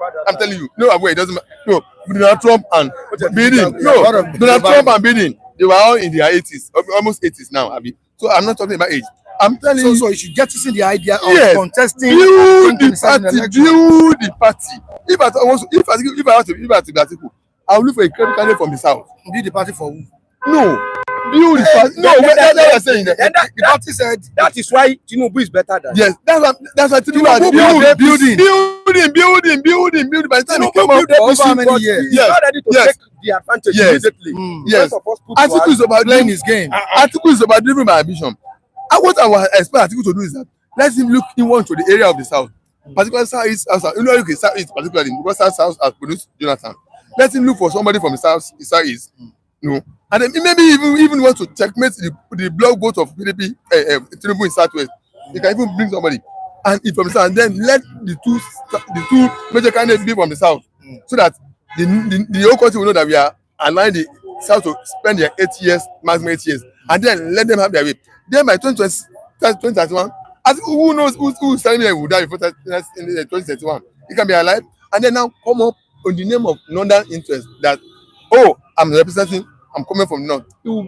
you. No, wait, it doesn't matter. No, Donald Trump and Biden. No, Donald Trump and Biden, they were all in their 80s, almost 80s now, Abi. So I'm not talking about age. I'm telling you.
So you should get to see the idea of contesting.
Build the party. If I want to be Atiku, I will look for a candidate from the south.
Build the party for who?
No. Build the party. No, that's what I'm saying.
The party said
that is why Tinubu is better than.
Yes, that's why Tinubu building. By the time he came up
for over how many years?
He's not ready to take the advantage immediately.
Yes. Atiku is about
playing his game.
Atiku is about driven by ambition. What I would expect Atiku to do is that let him look inward to the area of the south, particularly southeast. Southeast particularly because south has produced Jonathan. Let him look for somebody from the southeast. No, and then maybe even want to checkmate the block vote of PDP Tinubu in southwest. You can even bring somebody, and if from the south, and then let the two major candidates be from the south, so that the whole country will know that we are allowing the south to spend their 8 years, maximum 8 years, and then let them have their way. Then by 2031, who knows who's telling me that we will die before 2031? He can be alive, and then now come up on the name of northern interest that, oh, I'm representing, I'm coming from the north.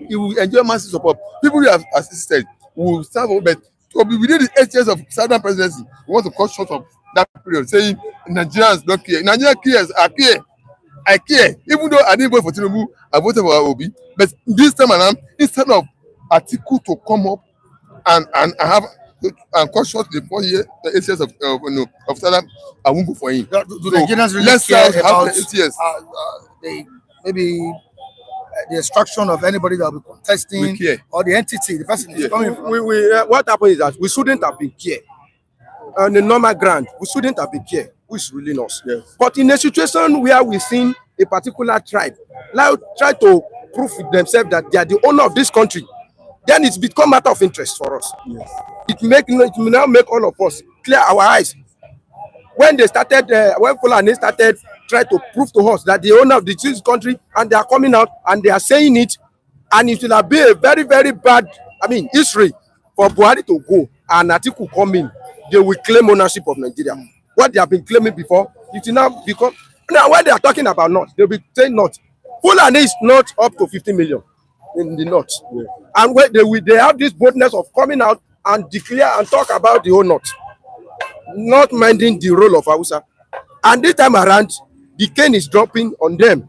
He will enjoy massive support. People who have assisted will serve over, but within the 8 years of southern presidency, we want to cut short of that period, saying Nigerians don't care. Nigerian cares, I care. I care. Even though I didn't vote for Tinubu, I voted for Obi. But this time around, instead of Atiku to come up and cut short the 8 years of southern, I won't go for him.
Do Nigerians really care about 8 years? Maybe the extraction of anybody that will be contesting or the entity the person is coming from.
What happened is that we shouldn't have been care on the normal ground. We shouldn't have been care who is ruling us.
Yes.
But in a situation where we seen a particular tribe now try to prove with themselves that they are the owner of this country, then it's become matter of interest for us.
Yes.
It will now make all of us clear our eyes. When they started, when Fulani started trying to prove to us that the owner of this country, and they are coming out and they are saying it, and it will have been a very, very bad, history for Buhari to go and Atiku come in. They will claim ownership of Nigeria. What they have been claiming before, it will now become. Now, when they are talking about North, they'll be saying North. Fulani is not up to 50 million in the north. Yeah. And when they have this boldness of coming out and declare and talk about the whole north, not minding the role of Hausa. And this time around, the cane is dropping on them.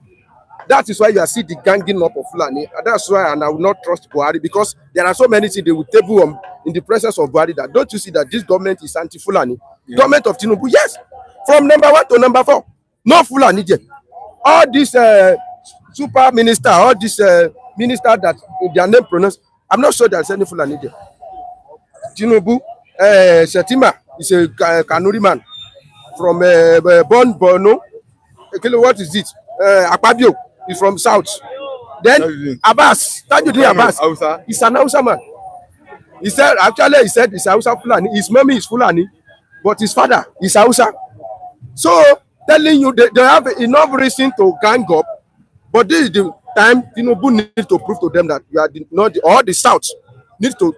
That is why you are seeing the ganging up of Fulani. And that's why I will not trust Buhari, because there are so many things they will table in the presence of Buhari that don't you see that this government is anti-Fulani? Yeah. Government of Tinubu, yes. From number 1 to number 4. No Fulani yet. All these super minister, all these minister that their name pronounced, I'm not sure there's any Fulani there. Tinubu, Shetima is a Kanuri man from Borno. What is it? Akpabio is from South. Then Abbas, Tajuddin Abbas, he's an Hausa man. He said he's Hausa Fulani. His mommy is Fulani, but his father is Hausa. So telling you they have enough reason to gang up, but this is the time Tinubu need to prove to them that you are not or the South need to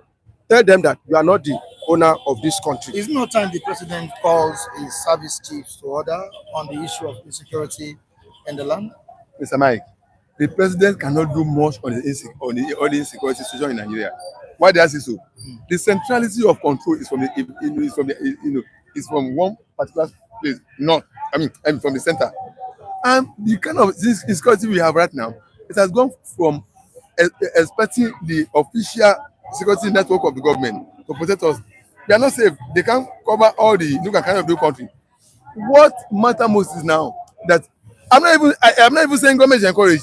tell them that you are not the owner of this country.
Is no time the president calls his service chiefs to order on the issue of insecurity in the land?
Mr. Mike, the president cannot do much on the insecurity situation in Nigeria. Why did I say so? The centrality of control is is from one particular place, from the center. And the kind of this insecurity we have right now, it has gone from expecting the official security network of the government to protect us. They are not safe. They can't cover all the kind of the country. What matters most is now that I'm not even saying government should encourage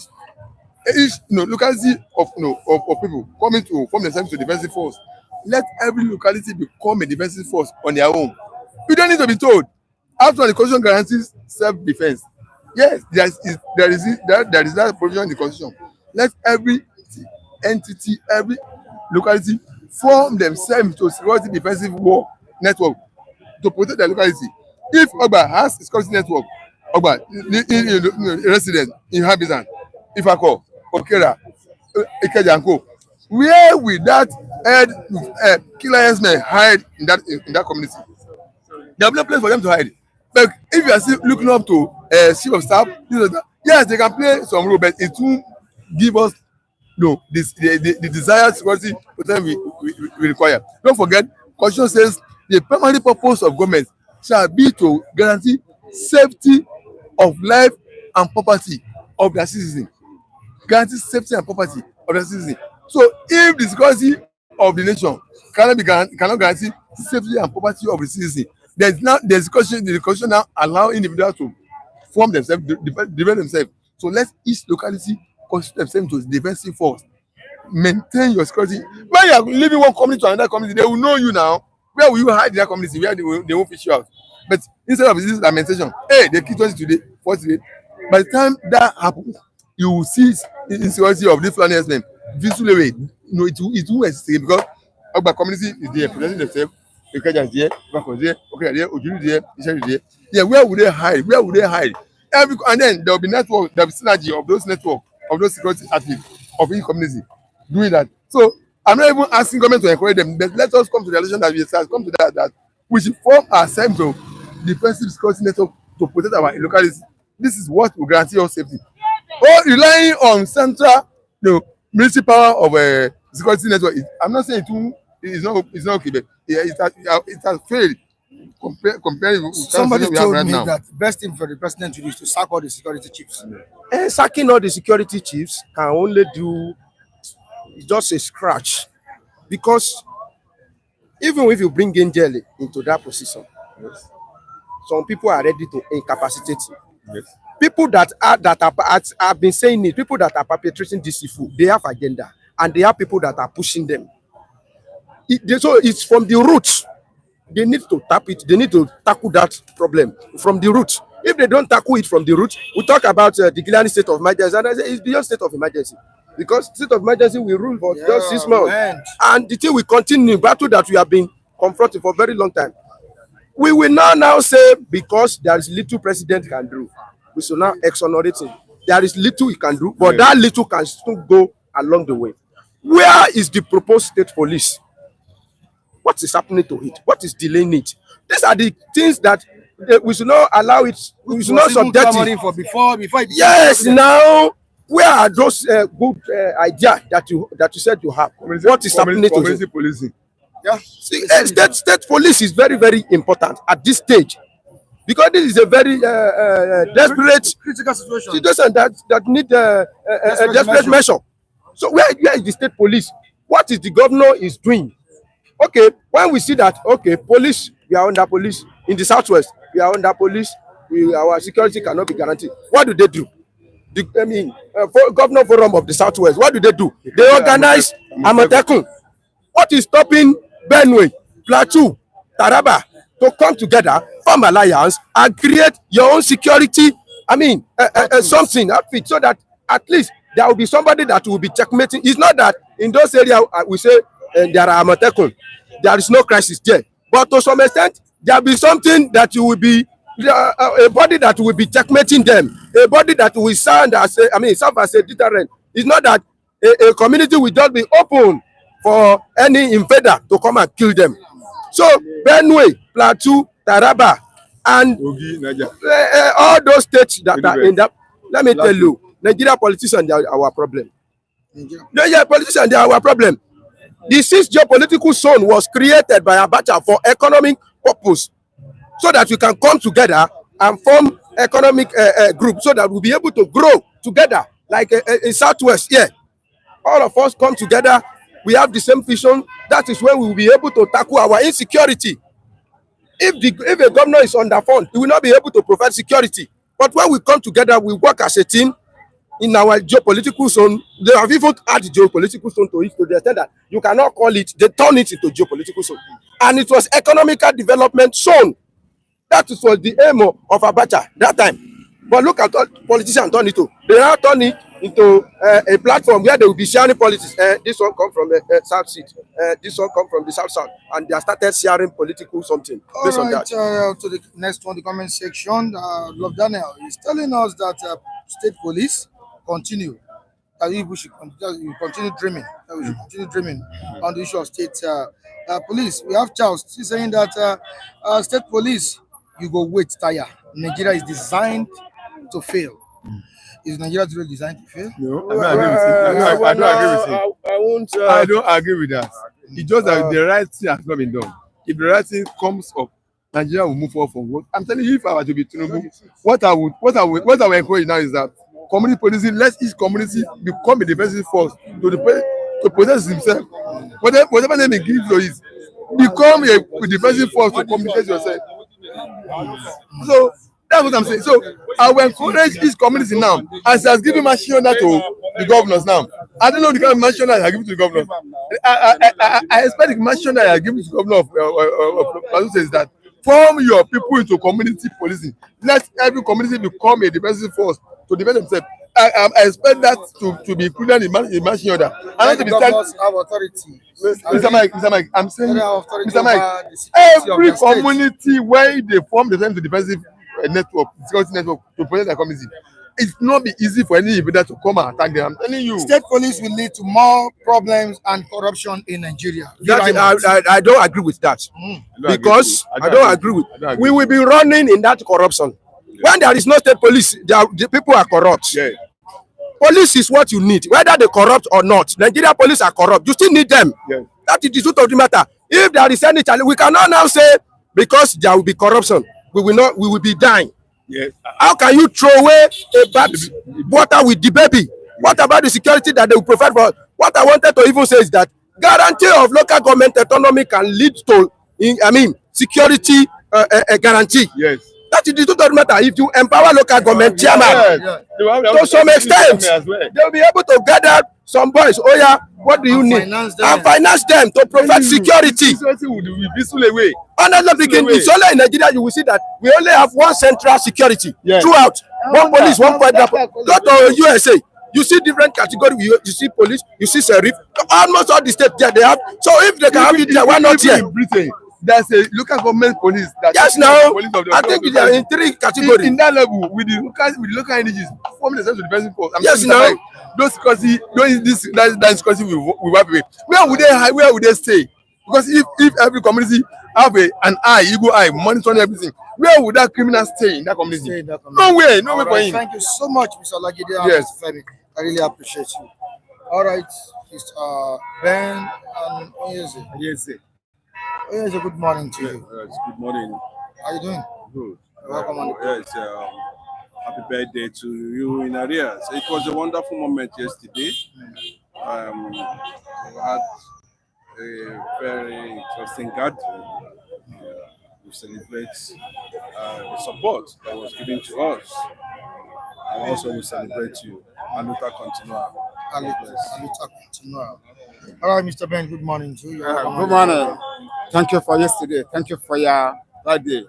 each locality of people coming to form themselves to defensive force. Let every locality become a defensive force on their own. We don't need to be told. After all, the constitution guarantees self-defense. Yes, there is that provision in the constitution. Let every entity, every locality form themselves to security defensive war network to protect their locality. If Ogba has a security network, Ogba, resident, inhabitant, Ifako, Okera, Ikejanko, where will that killer herdsmen hide in that community? There will be no place for them to hide. But if you are still looking up to chief of staff, yes, they can play some role, but it won't give us the desired security we require. Don't forget, Constitution says the primary purpose of government shall be to guarantee safety of life and property of their citizens. Guarantee safety and property of their citizens. So if the security of the nation cannot guarantee safety and property of the citizens, the constitution now allow individuals to form themselves, develop themselves. So let each locality constitute themselves to defensive force. Maintain your security. When you are leaving one community to another community, they will know you now. Where will you hide in that community? Where they won't fish you out. But instead of this lamentation, hey, they kill 20 today, 40 today. By the time that happens, you will see the insecurity of this Fulani herdsmen visually away. It won't exist because our community is there, protecting themselves. Ikeja is there, Bako is there, okay, there, Ojuru is there, Isha is there. Yeah, where would they hide? And then there will be network, there will be synergy of those network, of those security activities of each community doing that. So I'm not even asking government to encourage them, but let us come to the relation that we have come to that we should form ourselves to defensive security network to protect our localities. This is what will guarantee us safety. Or relying on central military power of a security network. I'm not saying it's not okay, but it has failed comparing with
somebody told
right
me
now.
that the best thing for the president to do is to sack all the security chiefs.
Sacking all the security chiefs can only do just a scratch, because even if you bring Angel into that position, yes, some people are ready to incapacitate him. Yes. People that have been saying it, people that are perpetrating this evil, they have agenda, and they have people that are pushing them. So it's from the root. They need to tap it. They need to tackle that problem from the root. If they don't tackle it from the root, we talk about declaring state of emergency, and I say it's beyond state of emergency, because state of emergency will rule for just 6 months, man. And the thing will continue, battle that we have been confronting for a very long time. We will now say, because there is little president can do, we should now exonerate him. There is little he can do, but that little can still go along the way. Where is the proposed state police? What is happening to it? What is delaying it? These are the things that we should not allow it. We should not subject it.
Before
yes, now Where are those good ideas that you said you have? What is happening to
community policing?
Yeah. See, state police is very, very important at this stage, because this is a very desperate
critical situation
that need a desperate measure. So where is the state police? What is the governor is doing? Okay, when we see that, okay, police, we are under police in the southwest, we are under police, our security cannot be guaranteed. What do they do? Governor forum of the southwest, what do? They organize Amatekun. What is stopping Benue, Plateau, Taraba to come together, form alliance, and create your own security? Something outfit, so that at least there will be somebody that will be checkmating. It's not that in those areas we say there are Amatekun, there is no crisis there, but to some extent there will be something that you will be a body that will be checkmating them, a body that will serve as a deterrent. It's not that a community will just be open for any invader to come and kill them. So Benue, Plateau, Taraba, and all those states that are in that, let me tell you, Nigeria politicians, they are our problem. Nigeria politicians, they are our problem. The 6th geopolitical zone was created by Abacha for economic purpose, so that we can come together and form economic group, so that we'll be able to grow together like a southwest here. All of us come together, we have the same vision. That is when we will be able to tackle our insecurity. If a governor is underfunded, he will not be able to provide security. But when we come together, we work as a team in our geopolitical zone. They have even added geopolitical zone to it, to the extent that you cannot call it, they turn it into geopolitical zone. And it was economical development zone. That was the aim of Abacha that time. But look at what politicians turn it to. They now turn it into a platform where they will be sharing politics. This one come from the South Seat. This one come from the South South. And they have started sharing political something based on that.
To the next one, the comment section. Love Daniel is telling us that state police continue. That we should continue dreaming. That we should continue dreaming on the issue of state police. We have Charles saying that state police, you go wait, tire. Nigeria is designed to fail. Is Nigeria really designed to fail?
No, I don't agree with him. I don't agree with that. It's just that the right thing has not been done. If the right thing comes up, Nigeria will move forward from what I'm telling you. If I were to be Tinubu, what I would encourage now is that community policing, let each community become a defensive force to protect himself. Whatever name he gives to it, become a defensive force to communicate yourself. So that's what I'm saying. So I will encourage each community now, as he has given machine order to the governors now. I don't know the kind of machine order I give to the governors. I expect the machine order I give to the governor of says that form your people into community policing. Let every community become a defensive force to defend themselves. I expect that to be included in machine order. And
the governors have authority.
Mr. Mike, I'm saying, Mr. Mike, every community where they form themselves into defensive network, security network to protect their community, it's not be easy for any invader to come and attack them. I'm telling you.
State police will lead to more problems and corruption in Nigeria.
I don't agree with that. Because I don't agree with that. We will be running in that corruption. When there is no state police, the people are corrupt.
Yeah.
Police is what you need, whether they corrupt or not. Nigeria police are corrupt. You still need them.
Yeah.
That is the truth of the matter. If there is any challenge, we cannot now say because there will be corruption, we will be dying.
Yes.
How can you throw away a bad water with the baby? What about the security that they will provide for us? What I wanted to even say is that guarantee of local government autonomy can lead to, security guarantee.
Yes.
That is the truth of the matter. If you empower local government chairman, to some extent, they will be able to gather some boys. Oh yeah, what do you need? And finance them to provide security.
Security will be away.
Honestly speaking, it's only in Nigeria you will see that we only have one central security throughout. One police, one federal. Go to USA, you see different categories. You see police, you see sheriff. Almost all the states there they have. So if they can have it there, why not here?
In Britain, there's a local government police.
Yes, now I think they are in 3 categories.
In that level, with the local energies, forming themselves to defensive force.
Yes, now
those security, that security we wipe away. Where would they stay? Because if every community have an eye, Igbo eye, monitoring everything, Where would that criminal stay in that community?
Stay in that community.
Nowhere, nowhere for
Alright,
him.
thank you so much, Mr. Lagide and
Yes.
Mr. Femi. I really appreciate you. All right, Mr. Ben and Oyeze.
Yes, sir.
Oyeze, good morning to you.
Yes, good morning.
How you doing?
Good.
Welcome on the
Yes, happy birthday to you in arrears. It was a wonderful moment yesterday. We had a very interesting gathering. We celebrate the support that was given to us. And also we celebrate you. Aluta continua.
Aluta continua. All right, Mr. Ben, good morning to you.
Good morning. Thank you for yesterday. Thank you for your birthday.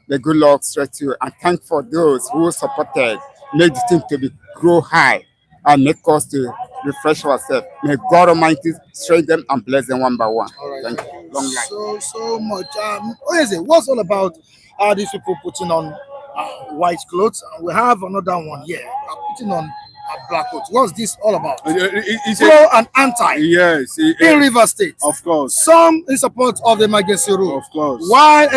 The good Lord straight to you. And thank for those who supported, made the thing to be grow high and make us to refresh ourselves. May God Almighty strengthen them and bless them one by one.
All right.
Thank you. Long life.
So much. Oyeze, what's all about these people putting on white clothes? And we have another one here putting on black clothes. What's this all about? Pro and anti.
Yes.
In River State.
Of course.
Some in support of the emergency rule.
Of course.
Why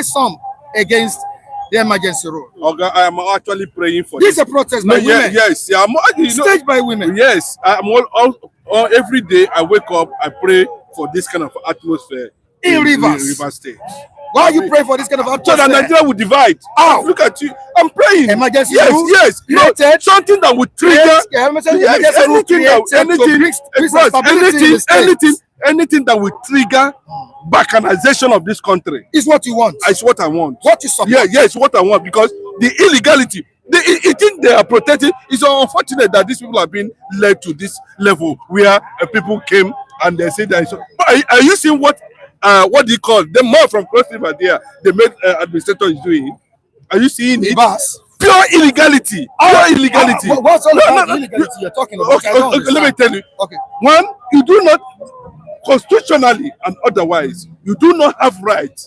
some against the emergency rule?
Okay, I am actually praying for
This is a protest by women.
Yes.
Staged by women.
Yes. I'm all every day I wake up, I pray for this kind of atmosphere
In Rivers.
in River State.
Why you pray for this kind of
So
atmosphere?
that Nigeria will divide.
How?
Look at you. I'm praying.
Emergency
Yes,
rule
yes.
created.
Something that would trigger anything that will trigger balkanization of this country.
Is what you want.
It's what I want.
What you support.
Yes, what I want, because the illegality, I think they are protected. It's unfortunate that these people are being led to this level where people came and they say that. But are you seeing what do you call the man from Cross River there? The main administrator is doing. Are you seeing it?
Bas.
Pure illegality. Pure illegality.
What's all about illegality you're talking about?
Okay, let me tell you.
Okay.
One, you do not constitutionally and otherwise, you do not have right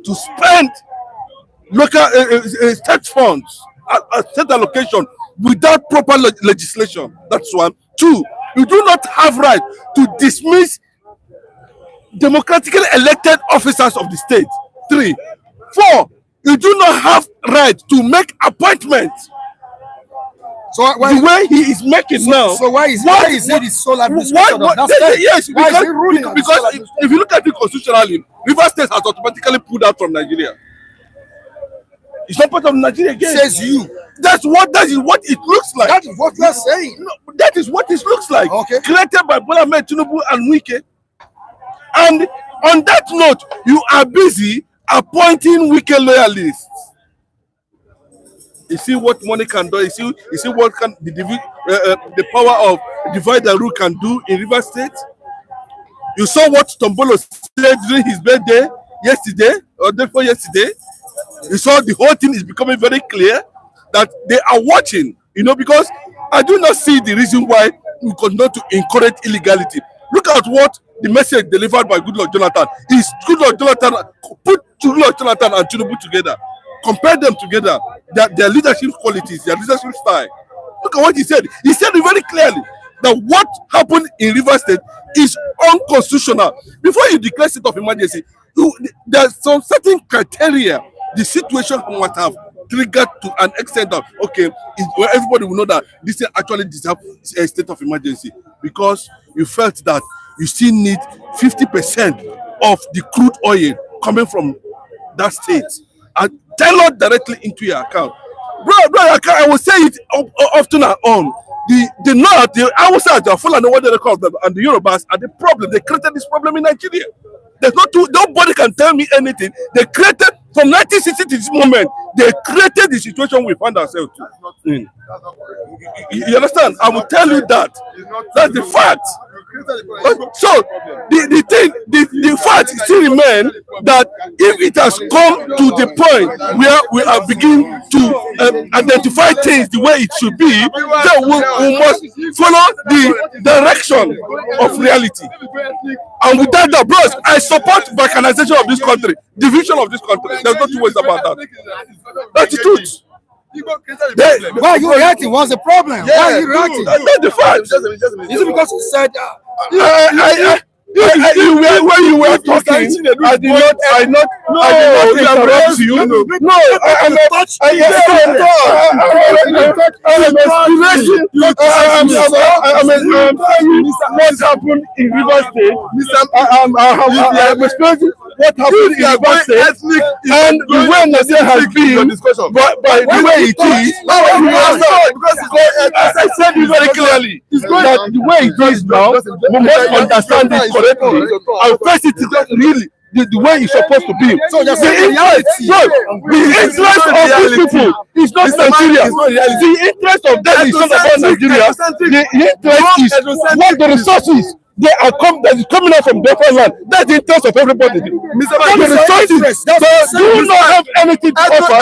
to spend local state funds, state allocation without proper legislation. That's one. Two, you do not have right to dismiss democratically elected officers of the state. 3, 4, you do not have right to make appointments.
So why,
the way he is making now.
So why is it the sole administration of that state?
Yes,
why is he ruling on the sole
because if you look at it constitutionally, River State has automatically pulled out from Nigeria. It's not part of Nigeria again.
Says you.
That is what it looks like.
That is what you are saying.
No, that is what it looks like.
Okay.
Created by Bola Ahmed Tinubu and Wike. And on that note, you are busy appointing Wike loyalists. You see what money can do. You see what can the power of divide and rule can do in River State. You saw what Tombolo said during his birthday yesterday or day before yesterday. You saw the whole thing is becoming very clear that they are watching. Because I do not see the reason why we continue to encourage illegality. Look at what the message delivered by Goodluck Jonathan is. Goodluck Jonathan put Goodluck Jonathan and Tinubu together. Compare them together, their leadership qualities, their leadership style. Look at what he said. He said it very clearly that what happened in River State is unconstitutional. Before you declare state of emergency, there's some certain criteria the situation must have triggered to an extent of, where everybody will know that this actually deserves a state of emergency, because you felt that you still need 50% of the crude oil coming from that state and tailored directly into your account. Bro, I will say it often and on. The North, the Hausa, the Fulani, what they call them, and the Yorubas are the problem. They created this problem in Nigeria. There's nobody can tell me anything. They created, from 1960 to this moment, they created the situation we find ourselves in. You understand? I will tell you that. That's the fact. So the fact still remains that if it has come to the point where we are beginning to identify things the way it should be, then we must follow the direction of reality. And without that, bros, I support balkanization of this country, division of this country. There's no two ways about that. That's the truth.
Why are you reacting? What's the problem? Why are you reacting?
That's the fact.
Is it because you said
When you were talking, I did not interrupt you. No, I'm what happened in River State. I'm explaining what happened in River State and the way Nigeria has been, by the way it is. I said it very clearly that the way it is now, we must understand it correctly and face it really the way it's supposed to be. So the interest of these people is not Nigeria. The interest of them is not about Nigeria. The interest is what the resources they are that is coming out from different land. That's the interest of everybody. The resources. So do you not have anything to offer?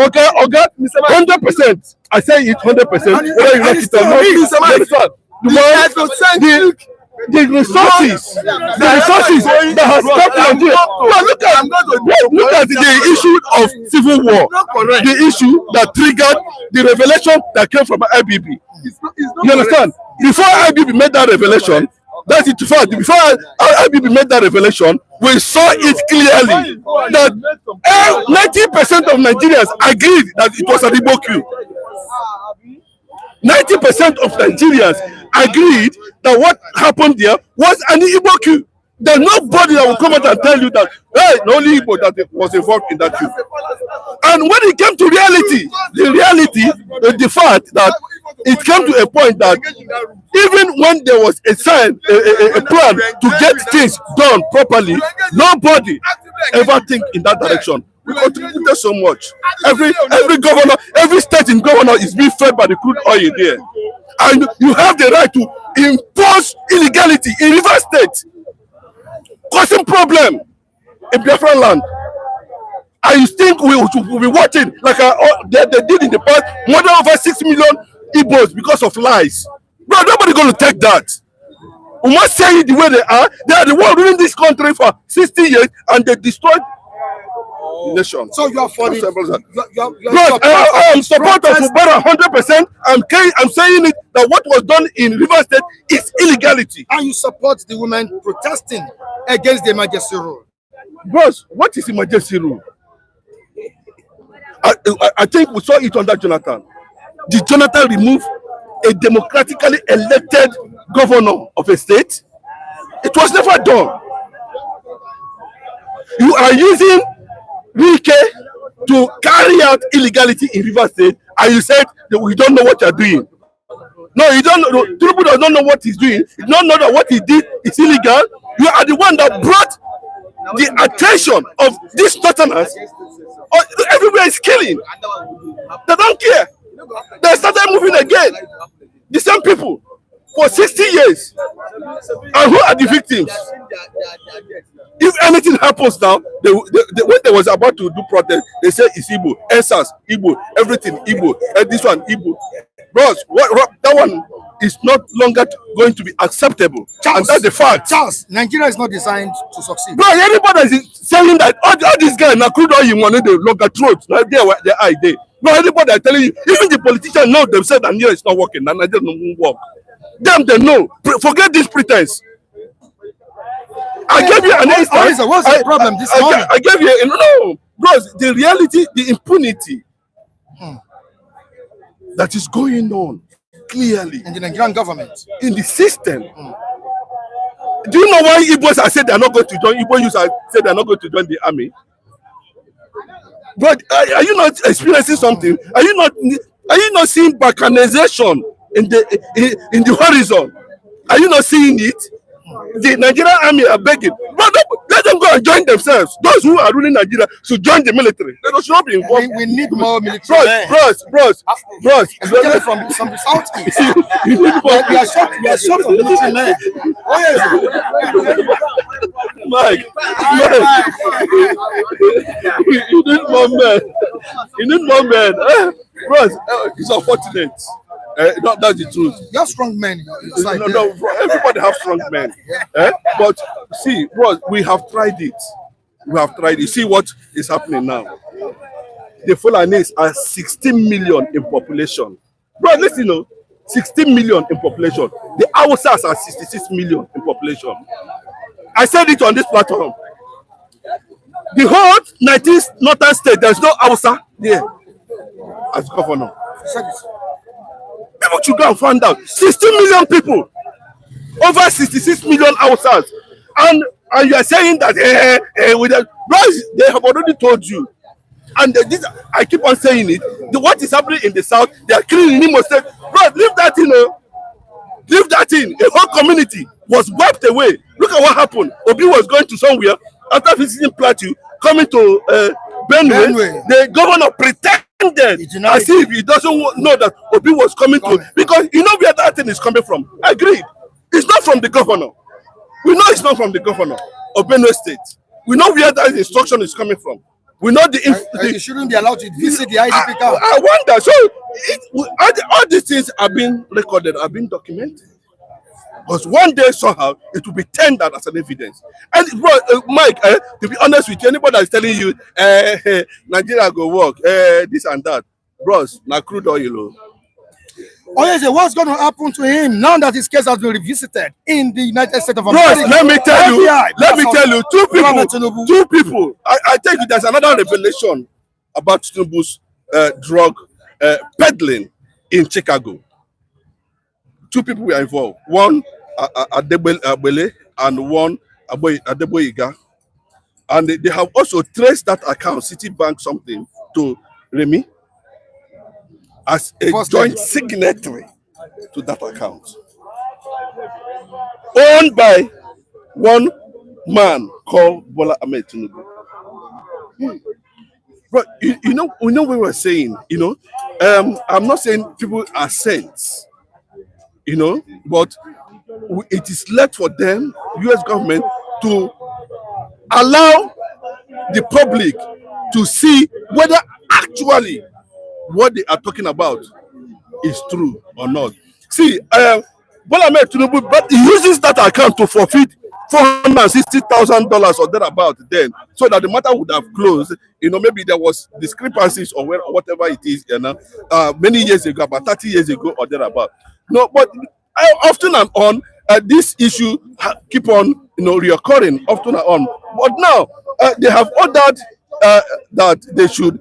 Okay, 100%. I say it 100%. Whether you like it or not, the resources that has come to Nigeria. Look at the issue of civil war, the issue that triggered the revelation that came from IBB. You understand? Before IBB made that revelation, that's it. Before IBB made that revelation, we saw it clearly that 90% of Nigerians agreed that it was an Igbo coup. 90% of Nigerians agreed that what happened there was an Igbo coup. There's nobody that will come out and tell you that, hey, the only Igbo that was involved in that coup. And when it came to reality, the fact that it came to a point that even when there was a plan to get things done properly, nobody ever think in that direction. We contributed so much. Every governor, every state in governor is being fed by the crude oil there. And you have the right to impose illegality in River State, causing problem in Biafra land. And you think we will be watching like they did in the past, more than over 6 million Igbos because of lies? Bro, nobody going to take that. We must say it the way they are. They are the one ruling this country for 60 years and they destroyed the nation.
So you are for the
I'm supporter of Fubara 100%. I'm saying it that what was done in River State is illegality.
And you support the women protesting against the emergency rule.
Bros, what is emergency rule? I think we saw it under Jonathan. Did Jonathan remove a democratically elected governor of a state? It was never done. You are using Wike to carry out illegality in River State, and you said that we don't know what you're doing. No, you don't know. Tinubu does not know what he's doing. You don't know that what he did is illegal. You are the one that brought the attention of these northerners. Everywhere is killing. They don't care. They started moving again. The same people for 60 years. And who are the victims? If anything happens now, when they was about to do protest, they say it's Igbo, Esas, Igbo, everything Igbo, and this one Igbo. Bros, that one is not longer going to be acceptable.
Charles,
and that's the fact.
Charles, Nigeria is not designed to succeed.
Bro, everybody is saying that all these guys now crude oil money they longer throats. Now they are there. Bro, everybody are telling you, even the politicians know themselves that Nigeria is not working, and Nigeria don't work. Them they know. Forget this pretense. I gave you an instance.
What's the problem this morning?
I gave you no, bros. The reality, the impunity that is going on clearly
in the Nigerian government,
in the system. Do you know why Igbos are said they are not going to join? Igbo youths are said they are not going to join the army. But are you not experiencing something? Are you not seeing balkanization in the horizon? Are you not seeing it? The Nigerian army are begging, but let them go and join themselves. Those who are ruling Nigeria should join the military. They should not be involved.
We need more military.
Bros.
Especially from the southeast. We are short of military men. Oh yes.
Mike. You need more men. You need more men. Bros, it's unfortunate. That's the truth.
You have strong men inside.
No, everybody have strong men. But see, bro, we have tried it. We have tried it. See what is happening now. The Fulanis are 16 million in population. Bro, listen, 16 million in population. The Hausas are 66 million in population. I said it on this platform. The whole 19th northern state, there's no Hausa there as governor. People should go and find out. 16 million people, over 66 million Hausas. And you are saying that with the bros, they have already told you. And I keep on saying it. What is happening in the south, they are killing in Imo State. Bro, leave that in. Leave that in. A whole community was wiped away. Look at what happened. Obi was going to somewhere after visiting Plateau, coming to Benue. The governor pretended as if he doesn't know that Obi was coming to, because you know where that thing is coming from. I agree. It's not from the governor. We know it's not from the governor of Benue State. We know where that instruction is coming from. We know
you shouldn't be allowed to visit the IDP camp.
I wonder. So all these things have been recorded, have been documented. Because one day somehow it will be tendered as an evidence. And bro, Mike, to be honest with you, anybody that is telling you Nigeria go work, this and that, bros, na crude oil.
Oh yes, what's going to happen to him now that his case has been revisited in the United States of America?
Bros, let me tell you, two people. I tell you, there's another revelation about Tinubu's drug peddling in Chicago. Two people were involved. One Adebele and one Adeboyiga. And they have also traced that account, Citibank something, to Remy as a joint signatory to that account. Owned by one man called Bola Ahmed Tinubu. But you know what we were saying, I'm not saying people are saints, but it is left for them, US government, to allow the public to see whether actually what they are talking about is true or not. See, Bola Ahmed Tinubu, but he uses that account to forfeit $460,000 or thereabout then, so that the matter would have closed. Maybe there was discrepancies or whatever it is, many years ago, about 30 years ago or thereabout. No, but often and on, this issue keep on, reoccurring often and on. But now they have ordered that they should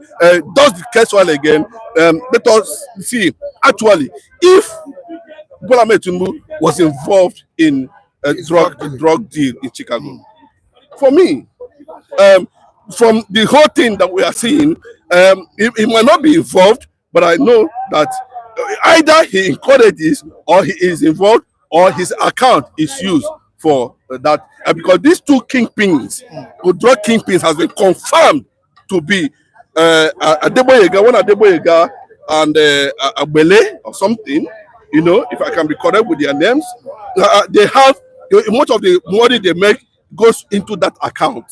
dust the case file again. Let us see, actually, if Bola Ahmed Tinubu was involved in a drug deal in Chicago. For me, from the whole thing that we are seeing, he might not be involved, but I know that either he encourages or he is involved or his account is used for that. Because these two kingpins, drug kingpins, has been confirmed to be one Adeboyega and Abele or something. If I can be correct with their names, they have much of the money they make goes into that account,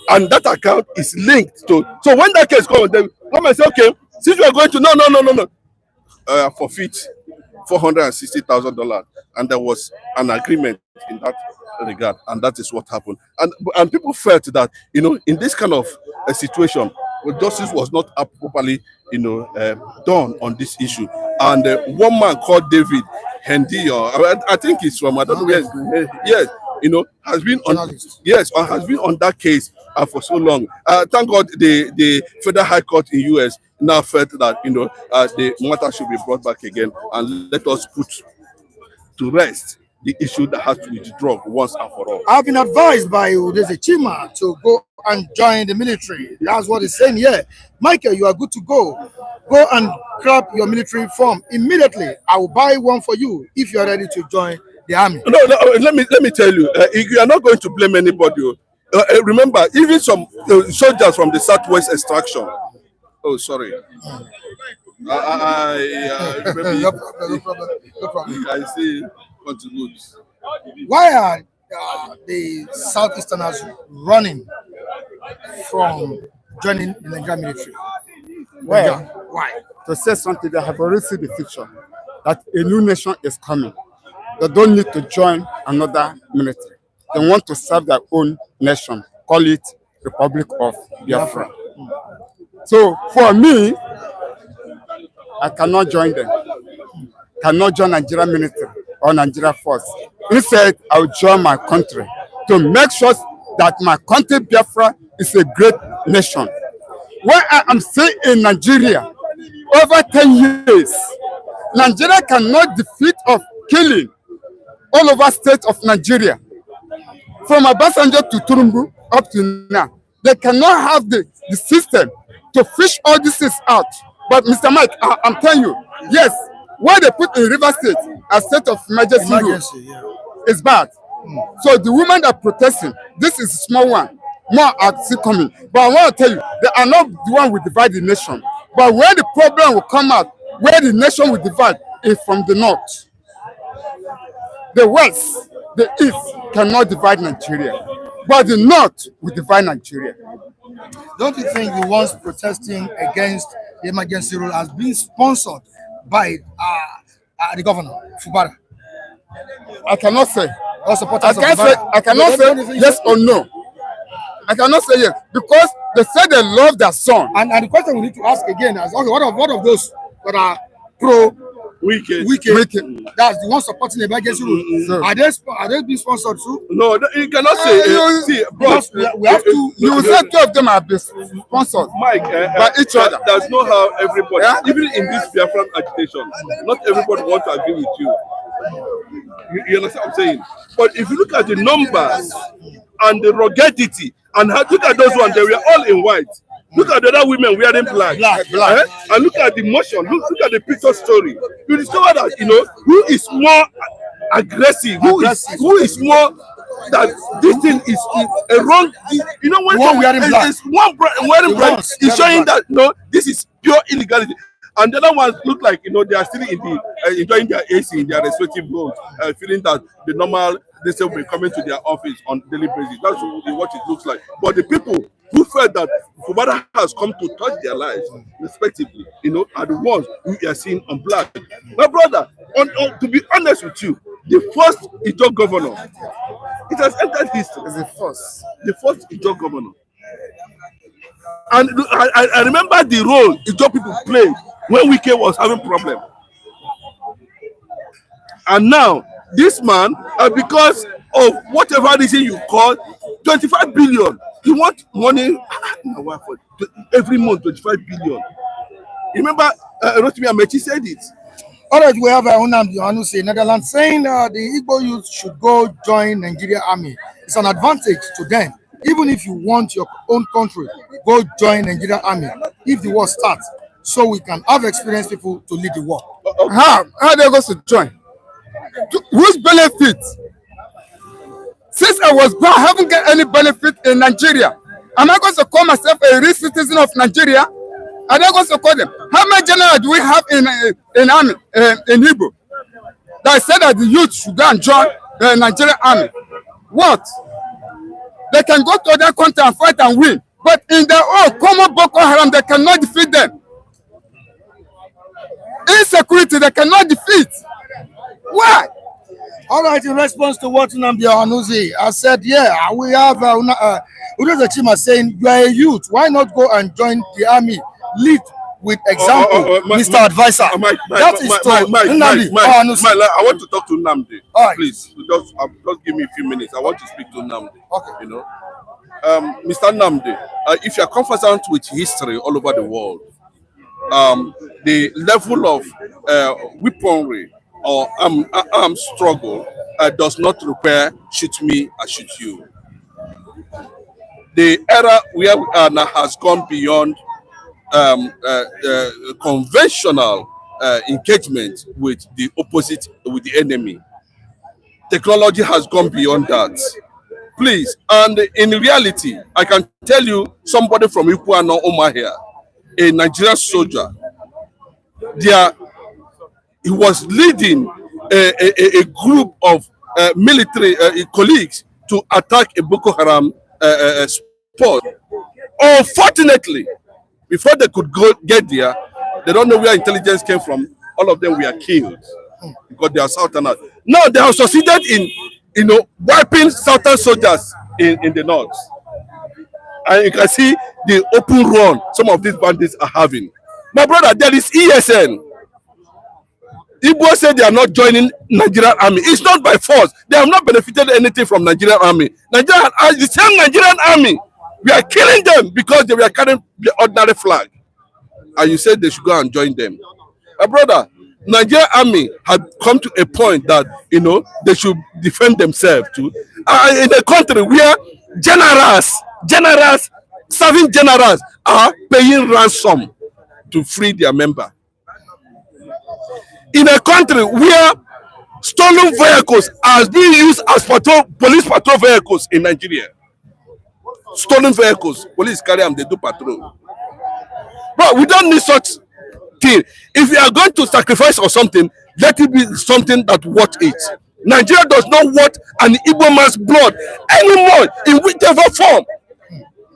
and that account is linked to. So when that case comes, then come and say, okay, since we are going to no, forfeit $460,000, and there was an agreement in that regard, and that is what happened. And people felt that in this kind of a situation, justice was not properly done on this issue. And one man called David Hendy, I think he's from, I don't know where, yes, has been on that case for so long. Thank God the Federal High Court in US now felt that the matter should be brought back again, and let us put to rest the issue that has to be drug once and for all.
I've been advised by Udeze Chima to go and join the military. That's what he's saying here. Michael, you are good to go. Go and grab your military form immediately. I will buy one for you if you are ready to join the army.
No, let me tell you, you are not going to blame anybody. Remember, even some soldiers from the Southwest extraction. Oh, sorry.
No problem.
I see. Contribute.
Why are the Southeasterners running from joining the Nigerian military?
Well,
why?
To say something, they have already seen the picture that a new nation is coming. They don't need to join another military. They want to serve their own nation. Call it Republic of Biafra. So for me, I cannot join them. cannot join Nigeria military or Nigeria force. Instead, I will join my country to make sure that my country, Biafra, is a great nation. When I am still in Nigeria, over 10 years, Nigeria cannot defeat of killing all over states of Nigeria. From Obasanjo to Tinubu up to now, they cannot have the system to fish all these things out. But Mr. Mike, I'm telling you, yes, what they put in River State as state of emergency
yeah.
is bad. So the women that are protesting, this is a small one. More are still coming. But I want to tell you, they are not the one who divide the nation. But where the problem will come out, where the nation will divide, is from the north. The west, the east cannot divide Nigeria. But the north will divide Nigeria.
Don't you think the ones protesting against the emergency rule has been sponsored by the governor, Fubara?
I cannot say.
Or supporters
I cannot say yes or no. I cannot say yes because they say they love their son.
And the question we need to ask again is, okay, what of those that are pro Wike? That's the one supporting the emergency rule. Are they being sponsored too?
No, you cannot say. See, bro,
we have to.
You will say two of them are sponsored
Mike,
by each other.
There's no how everybody, even in this Biafran agitation, not everybody wants to agree with you. You understand what I'm saying? But if you look at the numbers and the ruggedity, and look at those ones, they were all in white. Look at the other women wearing black. And look at the motion. Look at the picture story. You discover that who is more aggressive, who is more that this thing is a wrong. When
one wearing black,
is one wearing black is showing that this is pure illegality. And the other ones look like they are still in the enjoying their AC in their respective homes, feeling that the normal they will be coming to their office on daily basis. That's what it looks like. But the people who felt that Fubara has come to touch their lives, respectively, are the ones who are seeing on black. My brother, to be honest with you, the first Ijo governor, it has entered history.
It's
the first Ijo governor. And I remember the role Ijo people played when Wike was having problem. And now, this man, because of whatever reason you call, 25 billion. You want money every month, 25 billion. Remember, Rotimi Amechi said it.
All right, we have Unamdi Anuse, Netherlands, saying the Igbo youth should go join Nigeria army. It's an advantage to them. Even if you want your own country, go join Nigeria army if the war starts, so we can have experienced people to lead the war.
How they go to join? Whose benefit? Since I was born, I haven't got any benefit in Nigeria. Am I going to call myself a real citizen of Nigeria? Are they going to call them? How many generals do we have in army in Igbo that said that the youth should go and join the Nigerian army? What? They can go to their country and fight and win, but in their own common Boko Haram, they cannot defeat them. Insecurity, they cannot defeat. Why?
All right, in response to what Nnamdi Anuzi has said, yeah, we have Udoza Chima saying, you are a youth, why not go and join the army? Lead with example, Mr. Advisor. That is Nnamdi Anuzi.
I want to talk to Nnamdi.
Right.
Please, just give me a few minutes. I want to speak to Nnamdi.
Okay.
Mr. Nnamdi, if you are conversant with history all over the world, the level of weaponry or armed struggle does not require shoot me, I shoot you. The era where we are now has gone beyond conventional engagement with the opposite, with the enemy. Technology has gone beyond that. Please, and in reality, I can tell you somebody from Ikuano Oma here, a Nigerian soldier, he was leading a group of military colleagues to attack a Boko Haram spot. Unfortunately, before they could get there, they don't know where intelligence came from. All of them were killed because they are Southerners. Now they have succeeded in wiping Southern soldiers in the north. And you can see the open run some of these bandits are having. My brother, there is ESN. Igbo say they are not joining Nigerian army. It's not by force. They have not benefited anything from Nigerian army. Nigerian, the same Nigerian army, we are killing them because they were carrying the ordinary flag. And you said they should go and join them. Brother, Nigerian army had come to a point that, you know, they should defend themselves too. In a country where serving generals are paying ransom to free their member. In a country where stolen vehicles are being used as police patrol vehicles in Nigeria. Stolen vehicles, police carry them, they do patrol. But we don't need such thing. If you are going to sacrifice or something, let it be something that worth it. Nigeria does not want an Igbo man's blood anymore, in whichever form.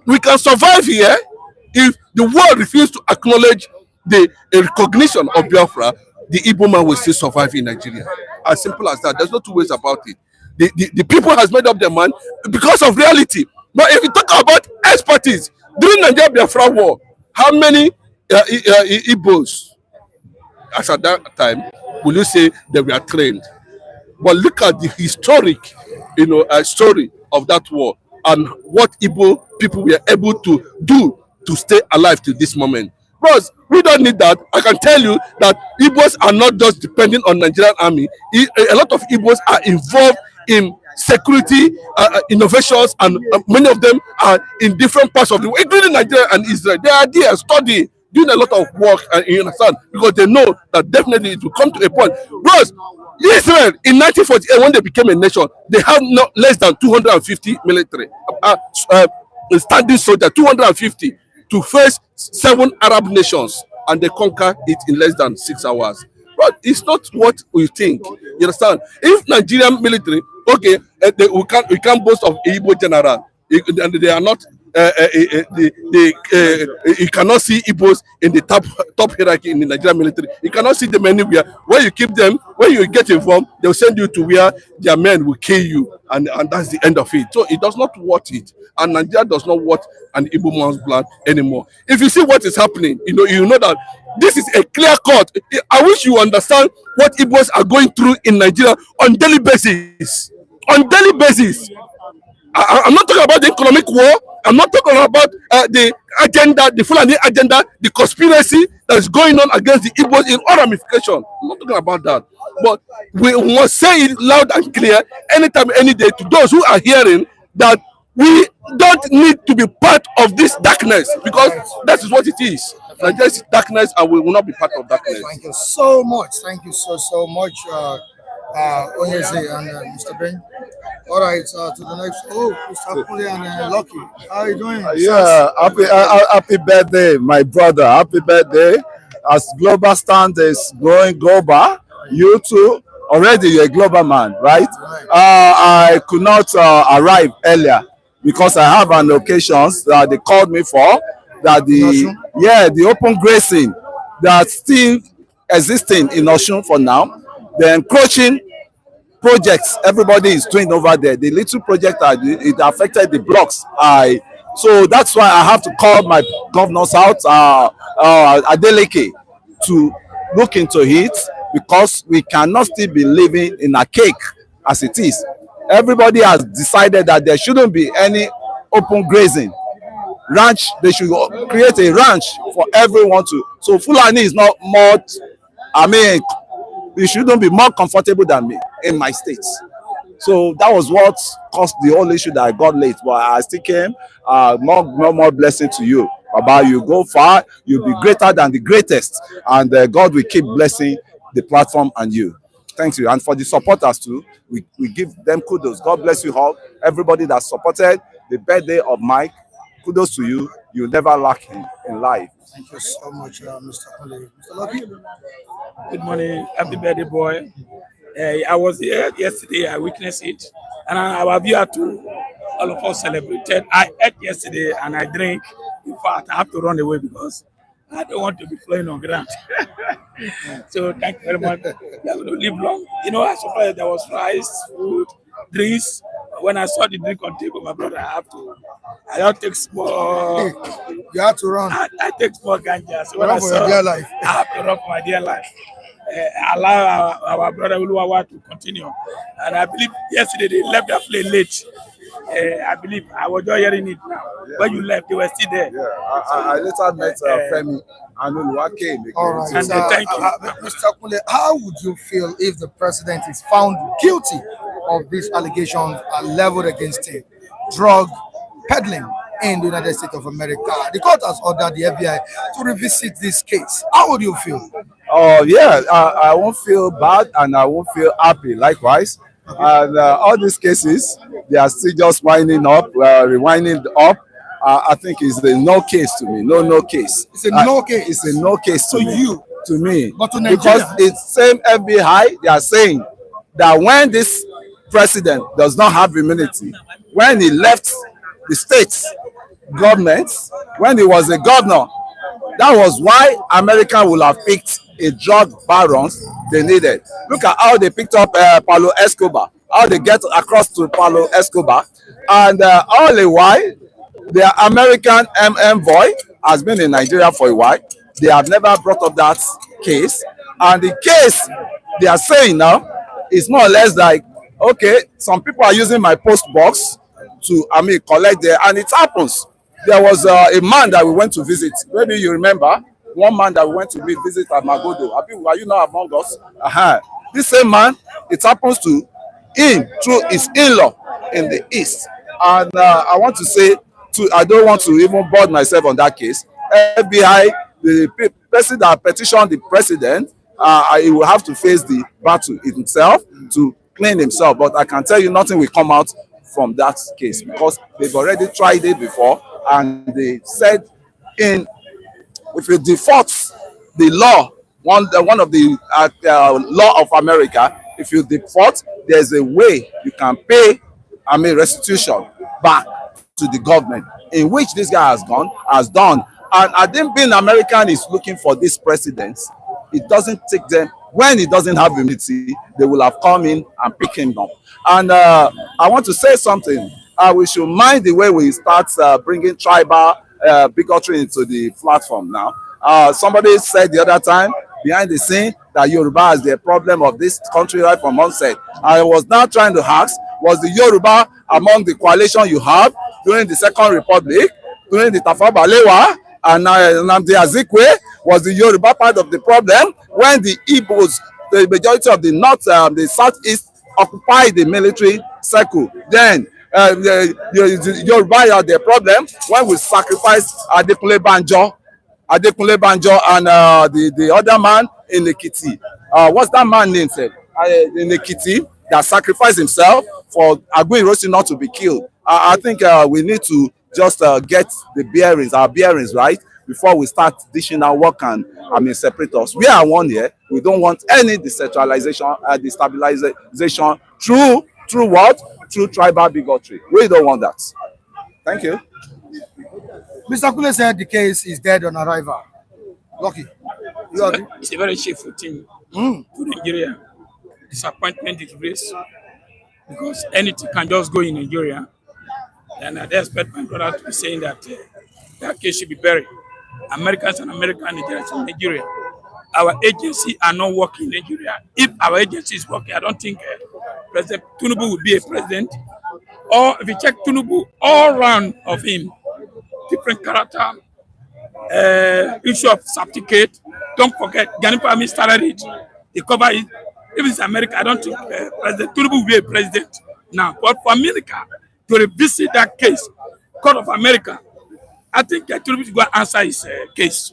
We can survive here if the world refuses to acknowledge the recognition of Biafra. The Igbo man will still survive in Nigeria. As simple as that. There's no two ways about it. The people has made up their mind because of reality. But if you talk about expertise, during Nigeria Biafra war, how many Igbos, as at that time, will you say they were trained? But look at the historic, story of that war and what Igbo people were able to do to stay alive to this moment. Bros, we don't need that. I can tell you that Igbos are not just depending on Nigerian army. A lot of Igbos are involved in security innovations, and many of them are in different parts of the world, including Nigeria and Israel. They are there studying, doing a lot of work, you understand, because they know that definitely it will come to a point. Bros, Israel in 1948, when they became a nation, they have not less than 250 military standing soldiers, 250 to face 7 Arab nations, and they conquer it in less than 6 hours. But it's not what we think. You understand? If Nigerian military, okay, we can't boast of Igbo general. They are not. You cannot see Igbos in the top hierarchy in the Nigerian military. You cannot see them anywhere. Where you keep them, when you get involved, they'll send you to where their men will kill you, and that's the end of it. So it does not worth it, and Nigeria does not worth an Igbo man's blood anymore. If you see what is happening, you know that this is a clear cut. I wish you understand what Igbos are going through in Nigeria on daily basis. On daily basis. I'm not talking about the economic war. I'm not talking about the agenda, the Fulani agenda, the conspiracy that is going on against the Igbos in all ramifications. I'm not talking about that. But we must say it loud and clear anytime, any day to those who are hearing that we don't need to be part of this darkness, because that is what it is. Nigeria is darkness, and we will not be part of darkness.
Thank you so much. Thank you so much, Onyeze and Mr. Ben. All right, to the next. Oh, Mr. Kule and Lucky. How are you doing?
Yeah, happy birthday, my brother. Happy birthday. As Global Stand is going global, you too, already you're a global man, right? I could not arrive earlier because I have an occasion that they called me for, that the open grazing that's still existing in Osun for now, the encroaching projects everybody is doing over there, the little project it affected the blocks. So that's why I have to call my governors out, Adeleke, to look into it, because we cannot still be living in a cake as it is. Everybody has decided that there shouldn't be any open grazing ranch. They should create a ranch for everyone to. So Fulani is not more. It shouldn't be more comfortable than me in my states. So that was what caused the whole issue that I got late. But I still came. More blessing to you. Baba, you go far. You'll be greater than the greatest. And God will keep blessing the platform and you. Thank you. And for the supporters too, we give them kudos. God bless you all. Everybody that supported the birthday of Mike, kudos to you. You'll never lack in life.
Thank you so much, Mr. Kule. Mr. Lucky.
Good morning, happy birthday, boy. I was here yesterday, I witnessed it, and our viewer too, all of us celebrated. I ate yesterday and I drank. In fact, I have to run away because I don't want to be flying on ground. So thank you very much. We are going to live long. I surprised there was rice, food, drinks. When I saw the drink on table, my brother, I don't take small.
You have to run.
I take small ganja. So
when I saw, your dear life.
I have to run for my dear life. allow our brother Uluwawa to continue. And I believe yesterday they left their plane late. I believe I was just hearing it now. When you left, they were still there.
Yeah, I later met Femi and Wike.
All right.
And thank you.
Mr. Kule, how would you feel if the president is found guilty of these allegations leveled against him? Drug peddling in the United States of America. The court has ordered the FBI to revisit this case. How would you feel?
Oh, yeah, I won't feel bad and I won't feel happy likewise. And all these cases, they are still just winding up, rewinding up. I think it's a no case to me. No case.
It's a no case.
It's a no case to me.
you.
To me.
But to Nigeria.
Because it's same FBI, they are saying that when this president does not have immunity, when he left the state government, when he was a governor, that was why America would have picked a drug barons they needed. Look at how they picked up Pablo Escobar, how they get across to Pablo Escobar, and all the while, the American envoy has been in Nigeria for a while. They have never brought up that case, and the case they are saying now is more or less like, okay, some people are using my post box to, collect there, and it happens. There was a man that we went to visit. Maybe you remember one man that we went to visit at Magodo. Are you not among us? This same man, it happens to him through his in-law in the east. And I want to say, I don't want to even board myself on that case. FBI, the person that petitioned the president, he will have to face the battle himself to clean himself. But I can tell you nothing will come out from that case because they've already tried it before, and they said if you default the law, one of the law of America, if you default, there's a way you can pay restitution back to the government, in which this guy has done. And I think being American is looking for this president. It doesn't take them, when he doesn't have immunity, they will have come in and pick him up. And I want to say something. We should mind the way we start bringing tribal bigotry into the platform now. Somebody said the other time, behind the scene, that Yoruba is the problem of this country right from onset. I was now trying to ask, was the Yoruba among the coalition you have during the Second Republic, during the Tafawa Balewa, and Nnamdi Azikiwe, was the Yoruba part of the problem when the Igbos, the majority of the north, the southeast, occupied the military circle? Then the Yoruba are the problem when we sacrificed Adekunle Banjo and the other man in Ekiti. What's that man named? In Ekiti, that sacrificed himself for Aguiyi not to be killed. I think we need to just get our bearings right before we start dishing out what can separate us. We are one here. We don't want any decentralization, destabilization through what? Through tribal bigotry. We don't want that. Thank you.
Mr. Kule said the case is dead on arrival. Lucky. You agree?
It's a very shameful thing to Nigeria. Disappointment is raised because anything can just go in Nigeria. And I expect my brother to be saying that that case should be buried. Americans and Nigerians in Nigeria. Our agency are not working in Nigeria. If our agency is working, I don't think President Tinubu will be a president. Or if you check Tinubu, all round of him, different character, issue of certificate. Don't forget, Ghana Family started it. They cover it. If it's America, I don't think President Tinubu will be a president now. But for America to revisit that case, Court of America, I think Tinubu is going to answer his case.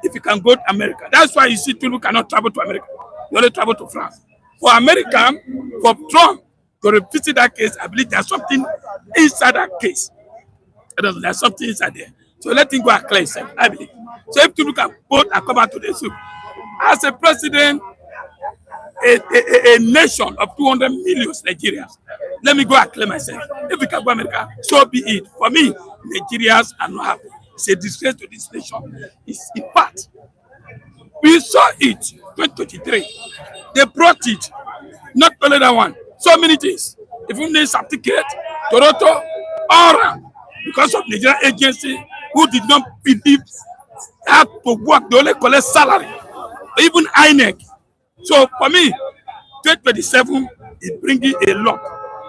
If he can go to America. That's why you see Tinubu cannot travel to America. He only travel to France. For America, for Trump to revisit that case, I believe there's something inside that case. I don't know, there's something inside there. So let him go and clear himself, I believe. So if Tinubu can vote and come back to the soup, as a president, a nation of 200 million Nigerians, let me go and clear myself. If we can go to America, so be it. For me, Nigerians are not happy. It's a disgrace to this nation. It's in fact. We saw it 2023. They brought it. Not only that one. So many things. If you need certificate, Toronto, all around. Because of Nigerian agency who did not believe have to work, they only collect salary. Even INEC, So for me, 2027 is bringing a lot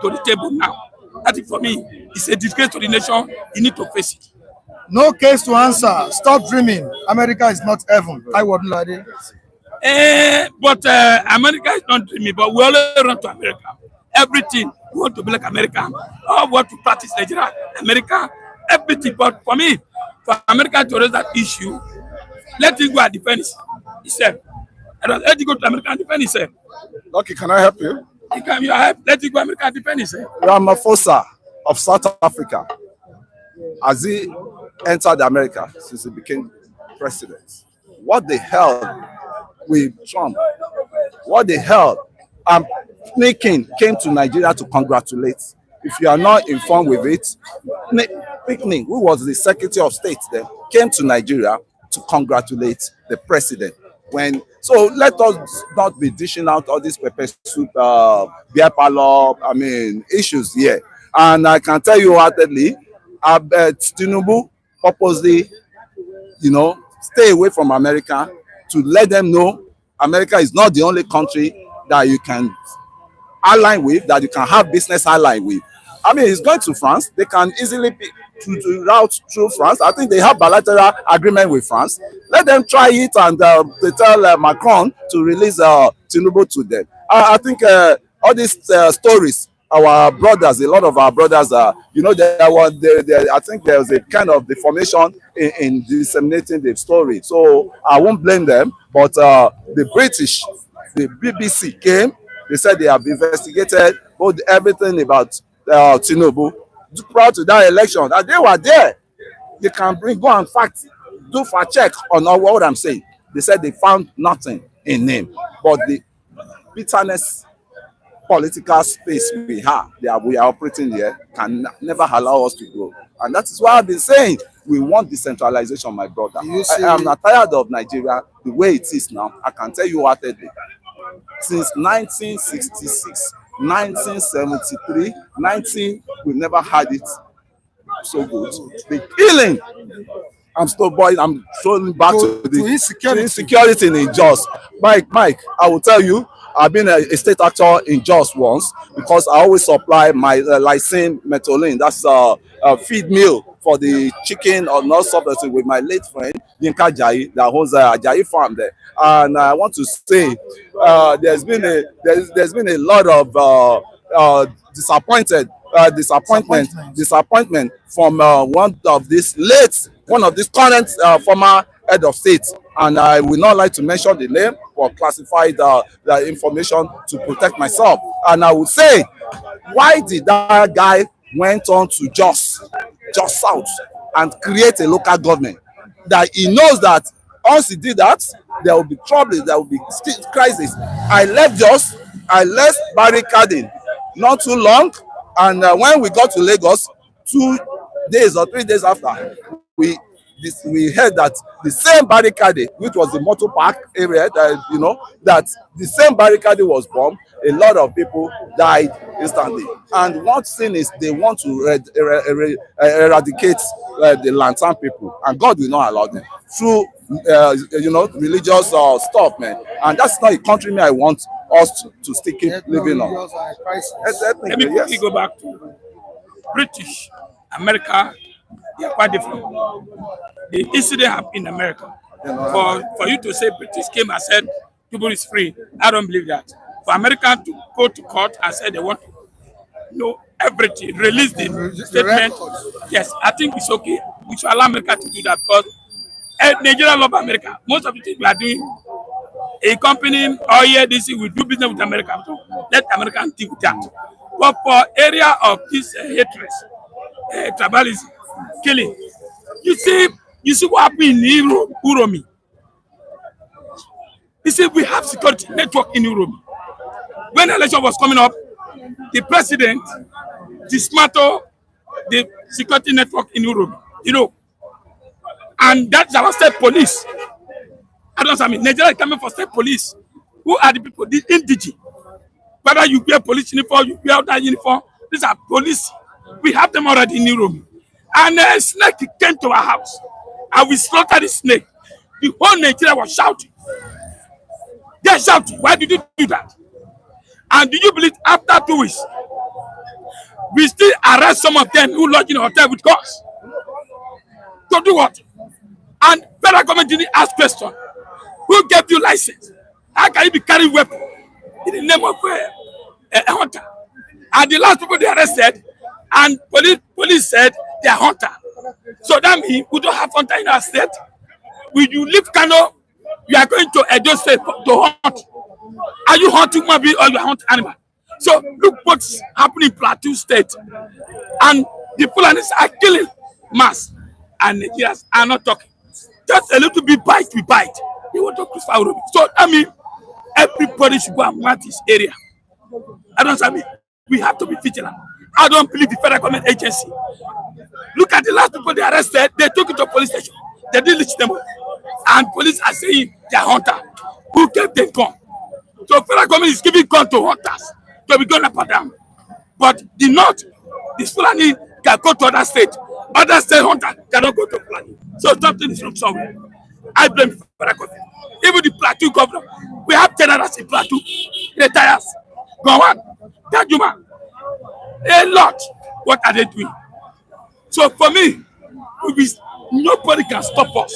to the table now. That is for me, it's a disgrace to the nation. You need to face it.
No case to answer. Stop dreaming. America is not heaven. I wouldn't lie.
But America is not dreaming, but we always run to America. Everything, we want to be like America. Or want to practice Nigeria, America, everything. But for me, for America to raise that issue, let it go and defend itself. Let it go to America and defend itself.
Okay, can I help you?
You can help. Let it go America and defend itself.
Ramaphosa of South Africa, as he entered America since he became president, what the hell with Trump? What the hell? Sneaking came to Nigeria to congratulate. If you are not informed with it, Picnic, who was the Secretary of State then, came to Nigeria to congratulate the president. So let us not be dishing out all these pepper soup, beer parlor, issues here. And I can tell you heartedly, I bet Tinubu purposely, stay away from America to let them know America is not the only country that you can ally with, that you can have business ally with. He's going to France. They can easily be to route through France. I think they have bilateral agreement with France. Let them try it, and they tell Macron to release Tinubu to them. I think all these stories, our brothers, a lot of our brothers, I think there was a kind of deformation in disseminating the story. So I won't blame them, but the British, the BBC came. They said they have investigated everything about Tinubu prior to that election, and they were there. They can go and do fact check on what I'm saying. They said they found nothing in him, but the bitterness, political space we are operating here can never allow us to grow, and that is why I've been saying we want decentralization, my brother. I am not tired of Nigeria the way it is now. I can tell you heartedly, since 1966. 1973, we've never had it so good. The killing. I'm throwing back to the insecurity in Jos. Mike, I will tell you, I've been a state actor in Jos once because I always supply my lysine metolin. That's a feed meal for the chicken or not something with my late friend Yinka Ajayi that owns a Ajayi farm there. And I want to say there's been a lot of disappointment from one of these current former head of state, and I will not like to mention the name or classify the information to protect myself. And I would say, why did that guy went on to Jos South and create a local government that he knows that once he did that, there will be trouble, there will be crisis. I left barricading not too long, and when we got to Lagos 2 days or 3 days after, we heard that the same barricade, which was the motor park area, that the same barricade was bombed. A lot of people died instantly. And one thing is they want to eradicate the Lantern people, and God will not allow them through religious stuff, man. And that's not a country I want us to still keep living on.
Let me quickly go back to British, America. They are quite different. The incident happened in America. For you to say British came and said people is free, I don't believe that. For America to go to court and say they want to know everything, release the statement, yes, I think it's okay. We should allow America to do that because Nigeria love America. Most of the things we are doing, a company or here this we do business with America. So let Americans deal with that. But for area of this hatred, tribalism, killing, you see what happened in Uromi. You see, we have security network in Uromi. When the election was coming up, the president dismantled the security network in Uromi. And that's our state police. Nigeria is coming for state police. Who are the people? The indigene. Whether you wear police uniform, you wear that uniform, these are police. We have them already in Uromi. And a snake came to our house. And we slaughtered the snake. The whole Nigeria was shouting. They They're shouting. Why did you do that? And do you believe after 2 weeks, we still arrest some of them who lodge in a hotel with cause? To do what? And federal government didn't ask question. Who gave you license? How can you be carrying weapon in the name of a hunter? And the last people they arrested, and police said they are hunter. So that means we don't have hunter in our state. When you leave Kano, you are going to Edo State to hunt. Are you hunting human being or you hunt animal? So look what's happening in Plateau State. And the Fulanis are killing mass. And Nigerians are not talking. Just a little bit bite, we bite. They want to crucify Orobi. So I mean, everybody should go and mark this area. I don't say we have to be vigilant. I don't believe the federal government agency. Look at the last people they arrested. They took it to police station. They didn't reach them. And police are saying they are hunter. Who gave them gun? So federal government is giving gun to hunters to be going up and down. But the north, this Fulani can go to other state. Other state hunter cannot go to Fulani. So something is wrong somewhere. I blame the federal government. Even the Plateau governor. We have generals in Plateau. Retires. Go on. Tajuma. A lot. What are they doing? So for me, nobody can stop us.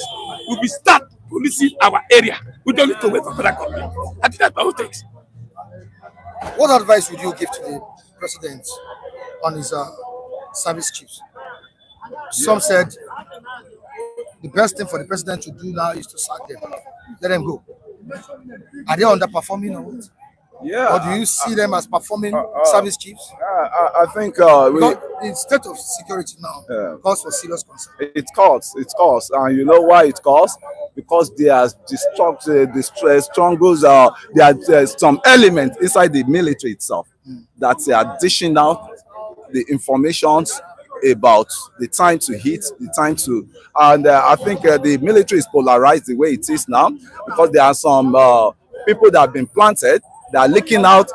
We will start policing our area. We don't need to wait for federal government. I think that's what it takes.
What advice would you give to the president on his service chiefs? Some said the best thing for the president to do now is to sack them. Let them go. Are they underperforming or what?
Yeah.
Or do you see them as performing service chiefs?
I think
The state of security now calls for serious concern.
it calls, and you know why it calls? Because there are strongholds. There are some elements inside the military itself that they are dishing out the informations about the time to hit, the time to, and I think the military is polarized the way it is now because there are some people that have been planted. They are leaking out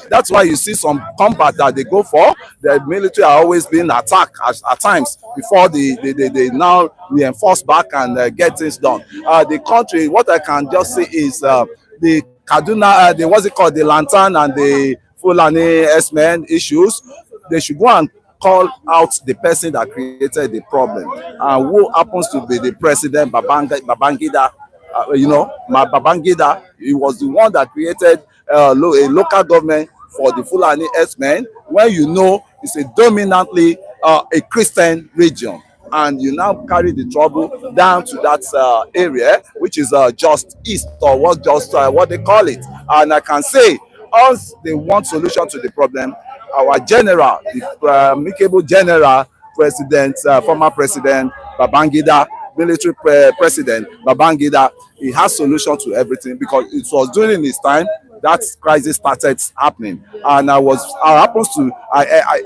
that's why you see some combat that they go for. The military are always being attacked at times before they now reinforce back and get things done. The country, what I can just say is the Kaduna, the Lantern and the Fulani S-men issues, they should go and call out the person that created the problem and who happens to be the president, Babangida. Babangida, he was the one that created a local government for the Fulani S-men when you know it's a dominantly a Christian region, and you now carry the trouble down to that area which is just east or what they call it. And I can say, once they want solution to the problem, our general, the amicable general president, former president Babangida, military president Babangida, he has solution to everything because it was during his time that crisis started happening, and I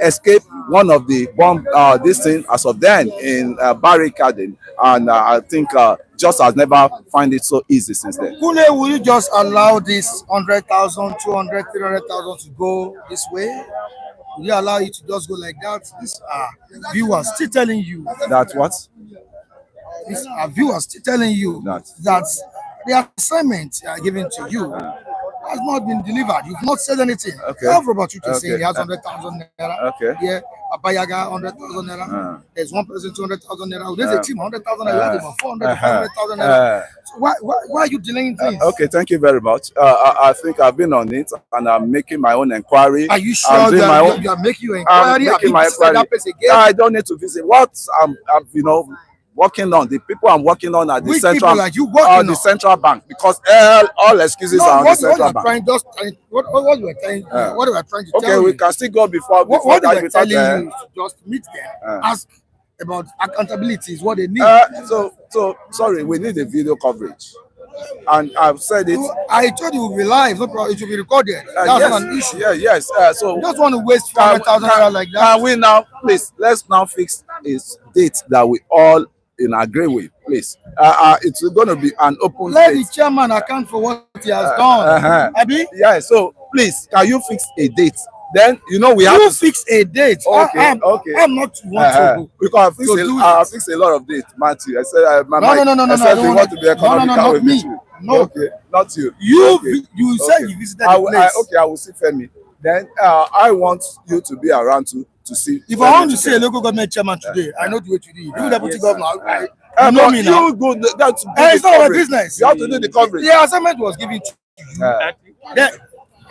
escaped one of the bomb this thing as of then in barricading, and I think just has never find it so easy since then.
Kule, will you just allow this 100,000, 200, 300,000 to go this way? Will you allow it to just go like that? These are viewers still telling you
That what?
These are viewers still telling you that the assignment given to you has not been delivered. You've not said anything.
Okay.
I have Robert Uche saying he has 100,000 naira.
Okay.
Yeah, Abayaga 100,000 naira. There's one person 200,000 naira. There's a team 100,000 naira. You have about 400, 500,000 naira. So why are you delaying things?
Okay, thank you very much. I think I've been on it and I'm making my own inquiry.
Are you sure you are making your inquiry?
I'm making my inquiry. I don't need to visit. What I'm working on, the people I'm working on at the central, the central bank, because all excuses are on the central bank.
What we were trying to tell you.
Okay, we can still go before
what we
that.
were telling you, just meet them, ask about accountability is what they need.
So sorry, we need a video coverage, and I've said it.
I told you it will be live. No problem. It should be recorded. That's not an issue.
Yes. So
you just want to waste 400,000 like that.
Can we now, please? Let's now fix a date that we all agree with, please. It's going to be an open.
Let the chairman account for what he has done. Abi?
Yeah. So please, can you fix a date? Then we have to
fix a date.
Okay.
I'm not one to
because I fix a lot of dates, Matthew. I said,
no.
I said we want to be economical with you.
No.
Okay, not you.
You
Okay.
you said
Okay.
you visited the place.
Okay, I will see Femi. Then I want you to be around to see.
If
Femi
I want to see a
together.
local government chairman today, I know the way to do it. Even deputy
Yes.
governor, you know
But
me now.
you go. That's
It's not our business.
You have to do the coverage.
The assignment was given to you. Then,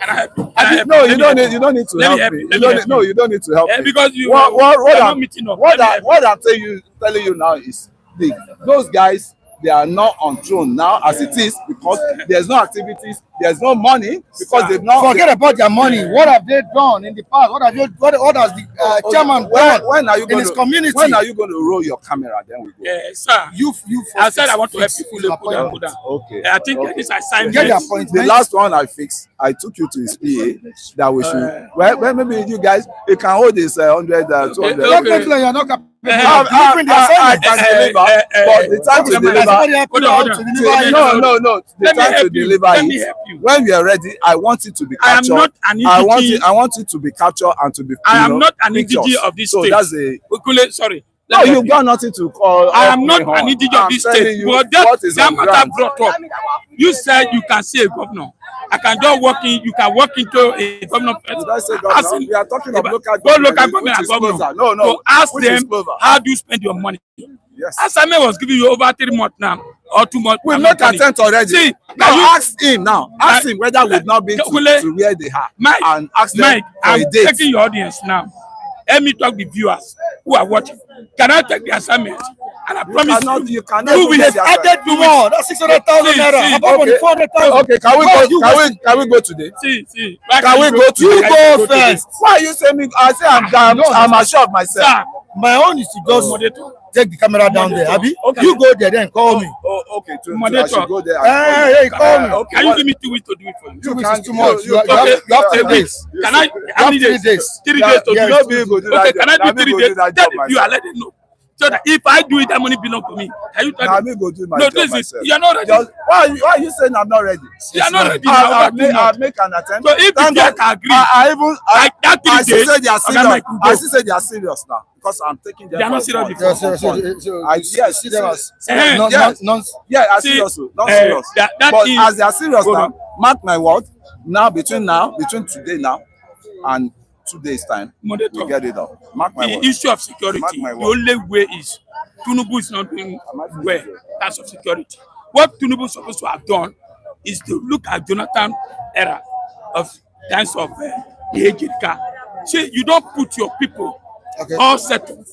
Can I help you? Can I help
No,
you?
you don't need. You don't need to
Let me
help
help
me.
you.
You
Let me
don't
help
need, no, you don't need to help me.
Because you
What
are not
I'm
meeting up. Let me help
what I'm telling you now is those guys, they are not on throne now as it is because there's no activities, there's no money because they've not
forget about their money. What have they done in the past? What has the chairman done
when are you
in
going
his
to
community?
when are you going to roll your camera? Then we go.
Sir.
You
I said I want to help
fix
people. Put down.
Okay.
I think this assignment.
Get the appointment.
The last one I fixed, I took you to his PA that we should. Well, maybe you guys, you can hold this 100, 200.
Okay.
Definitely, you're not capable of
I
delivering the assignment.
can deliver, but the time to deliver.
Somebody help you out to deliver it.
No. The
Let me
time to
help you.
deliver
Let me
it.
help you.
When we are ready, I want it to be
I am
captured.
not an
I want
entity.
it. I want it to be captured and to be.
I am not an entity
pictures.
of this
so
state.
that's a.
Okule, sorry.
No,
Let me help
you've
you.
got nothing to call.
I am not
me on.
an entity of
I'm
this
telling
state.
you
But
what is
that
on
matter
ground.
brought up. You said you can see a governor. I can just walk in. You can walk into a governor.
Did I say
Ask
governor?
him.
We are talking of local
Go
government,
local government
which
and
is
governor.
closer. No,
So ask
which is
them
closer.
how do you spend your money.
Yes.
Assignment was giving you over 3 months now or 2 months.
We
I'm
make
not
attempt already.
See,
now
you
ask him now. Ask him whether we've not been to where they are.
Mike,
And ask them
Mike,
for
I'm
a date.
taking your audience now. Let me talk with viewers who are watching. Can I take the assignment? And I promise
You cannot
You will
get
have
the
added
assignment.
more. That's 600,000
See,
naira.
see.
Apart from the 400,000.
Okay, can we go today?
See.
Can we go today?
You go first.
Why are you saying me? I say I'm assured of myself.
Sir,
My own is to just take the camera down there. Abi,
Okay.
you go there, then call me.
Okay. I
Moderator.
should go there. And
Hey, call me.
okay.
can you give me 2 weeks to do it for you?
2 weeks
can-
is too much. You
okay,
have 3
a week.
days.
Can I? How many
have 3
days?
days.
3
Yeah,
days to
yeah,
do
no
it.
be go do
Okay,
that
can I
job.
do 3
Na me go
days?
do that
Tell
job
the viewer, let them know. So that if I do it, that money belong to me. Can you tell
Now
them?
me go do my
No,
job
this is
myself.
you are not ready.
Just, why are you saying I'm not ready?
You are not ready.
I'll
Now,
make an attempt.
So if
Thank
the
God,
can agree,
I even
like that 3
I still
days,
say they are
okay,
serious.
Mike, we
I
go.
still say they are serious now because I'm taking them.
They are
for
not
a
serious
fun.
before.
Yes,
For fun.
see them as
Yes. Yeah, I
See,
serious. Not serious.
that
But
is-
as they are serious
Hold
now,
on.
mark my word. Between today now, and 2 days time,
Monitor.
we get it up. Mark my
The
word.
issue of security,
Mark my
the
word.
only way is Tinubu is not doing well in terms of security. What Tinubu is supposed to have done is to look at Jonathan era of times of the aged car. See, you don't put your people all settled.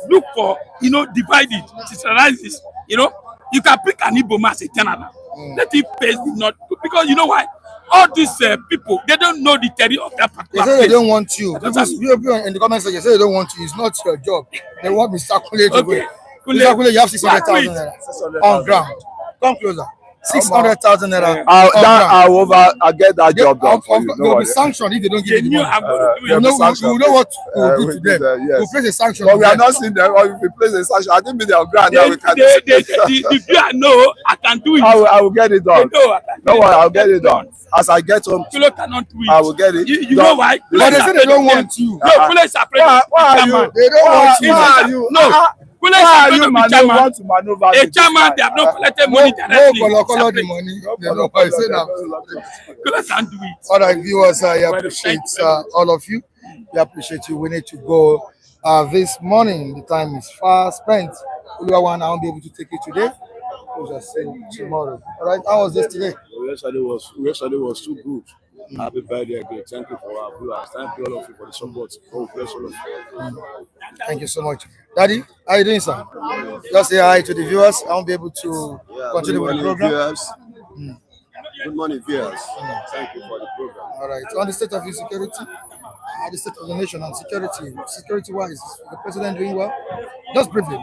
Look for, divide it, centralize this. You can pick an Igbo man as a general. Let him face the not because you know why? All these people, they don't know the theory of that
They
particular
say they
place.
don't want you. People in the comment section say they don't want you. It's not your job. They want Mr. Kule to
Okay.
go. Mr. Kule, you have 600,000
Wait.
naira on ground. Come closer. 600,000 naira.
I'll get that job done for you.
They
No
will be
worry.
sanctioned if they don't give
They
you the
knew
money.
I'm going to do
You
it.
know what we'll do
we
to
do
them.
that, yes.
We'll place a sanction.
But
on
we are
them.
not seeing them. Or if we place a sanction, I think be on ground now. We can.
The viewer know I can do it.
I will get it
They
done.
know I can do
No
it.
worry, I'll get it done. As I get home,
Kilo cannot do it.
I will get it.
You
done.
know why?
But they say they don't want you.
No, Kule is afraid
Why
of the
are you?
chairman.
They don't want you.
Why are you?
No. Kule is
Why are
afraid
you
of the chairman.
want to maneuver
A
with this
chairman,
man?
they have not collected
No,
money directly.
color the
Separate.
money. They know why I say that.
Kule can't do it.
All right, viewers, I
Well,
appreciate
thank you very much.
all of you. We appreciate you. We need to go this morning. The time is far spent. Uluwawan, I won't be able to take it today. We'll just see you tomorrow. All right, how was this today?
Yesterday was too good. Happy birthday again. Thank you for our viewers. Thank you all of you for the support. God bless all of you.
Thank you so much. Daddy, how you doing, sir? Just say hi to the viewers. I won't be able to continue with the program.
Viewers. Good morning, viewers. Thank you for the program.
All right. On the state of insecurity, the state of the nation and security-wise, is the president doing well? Just briefly.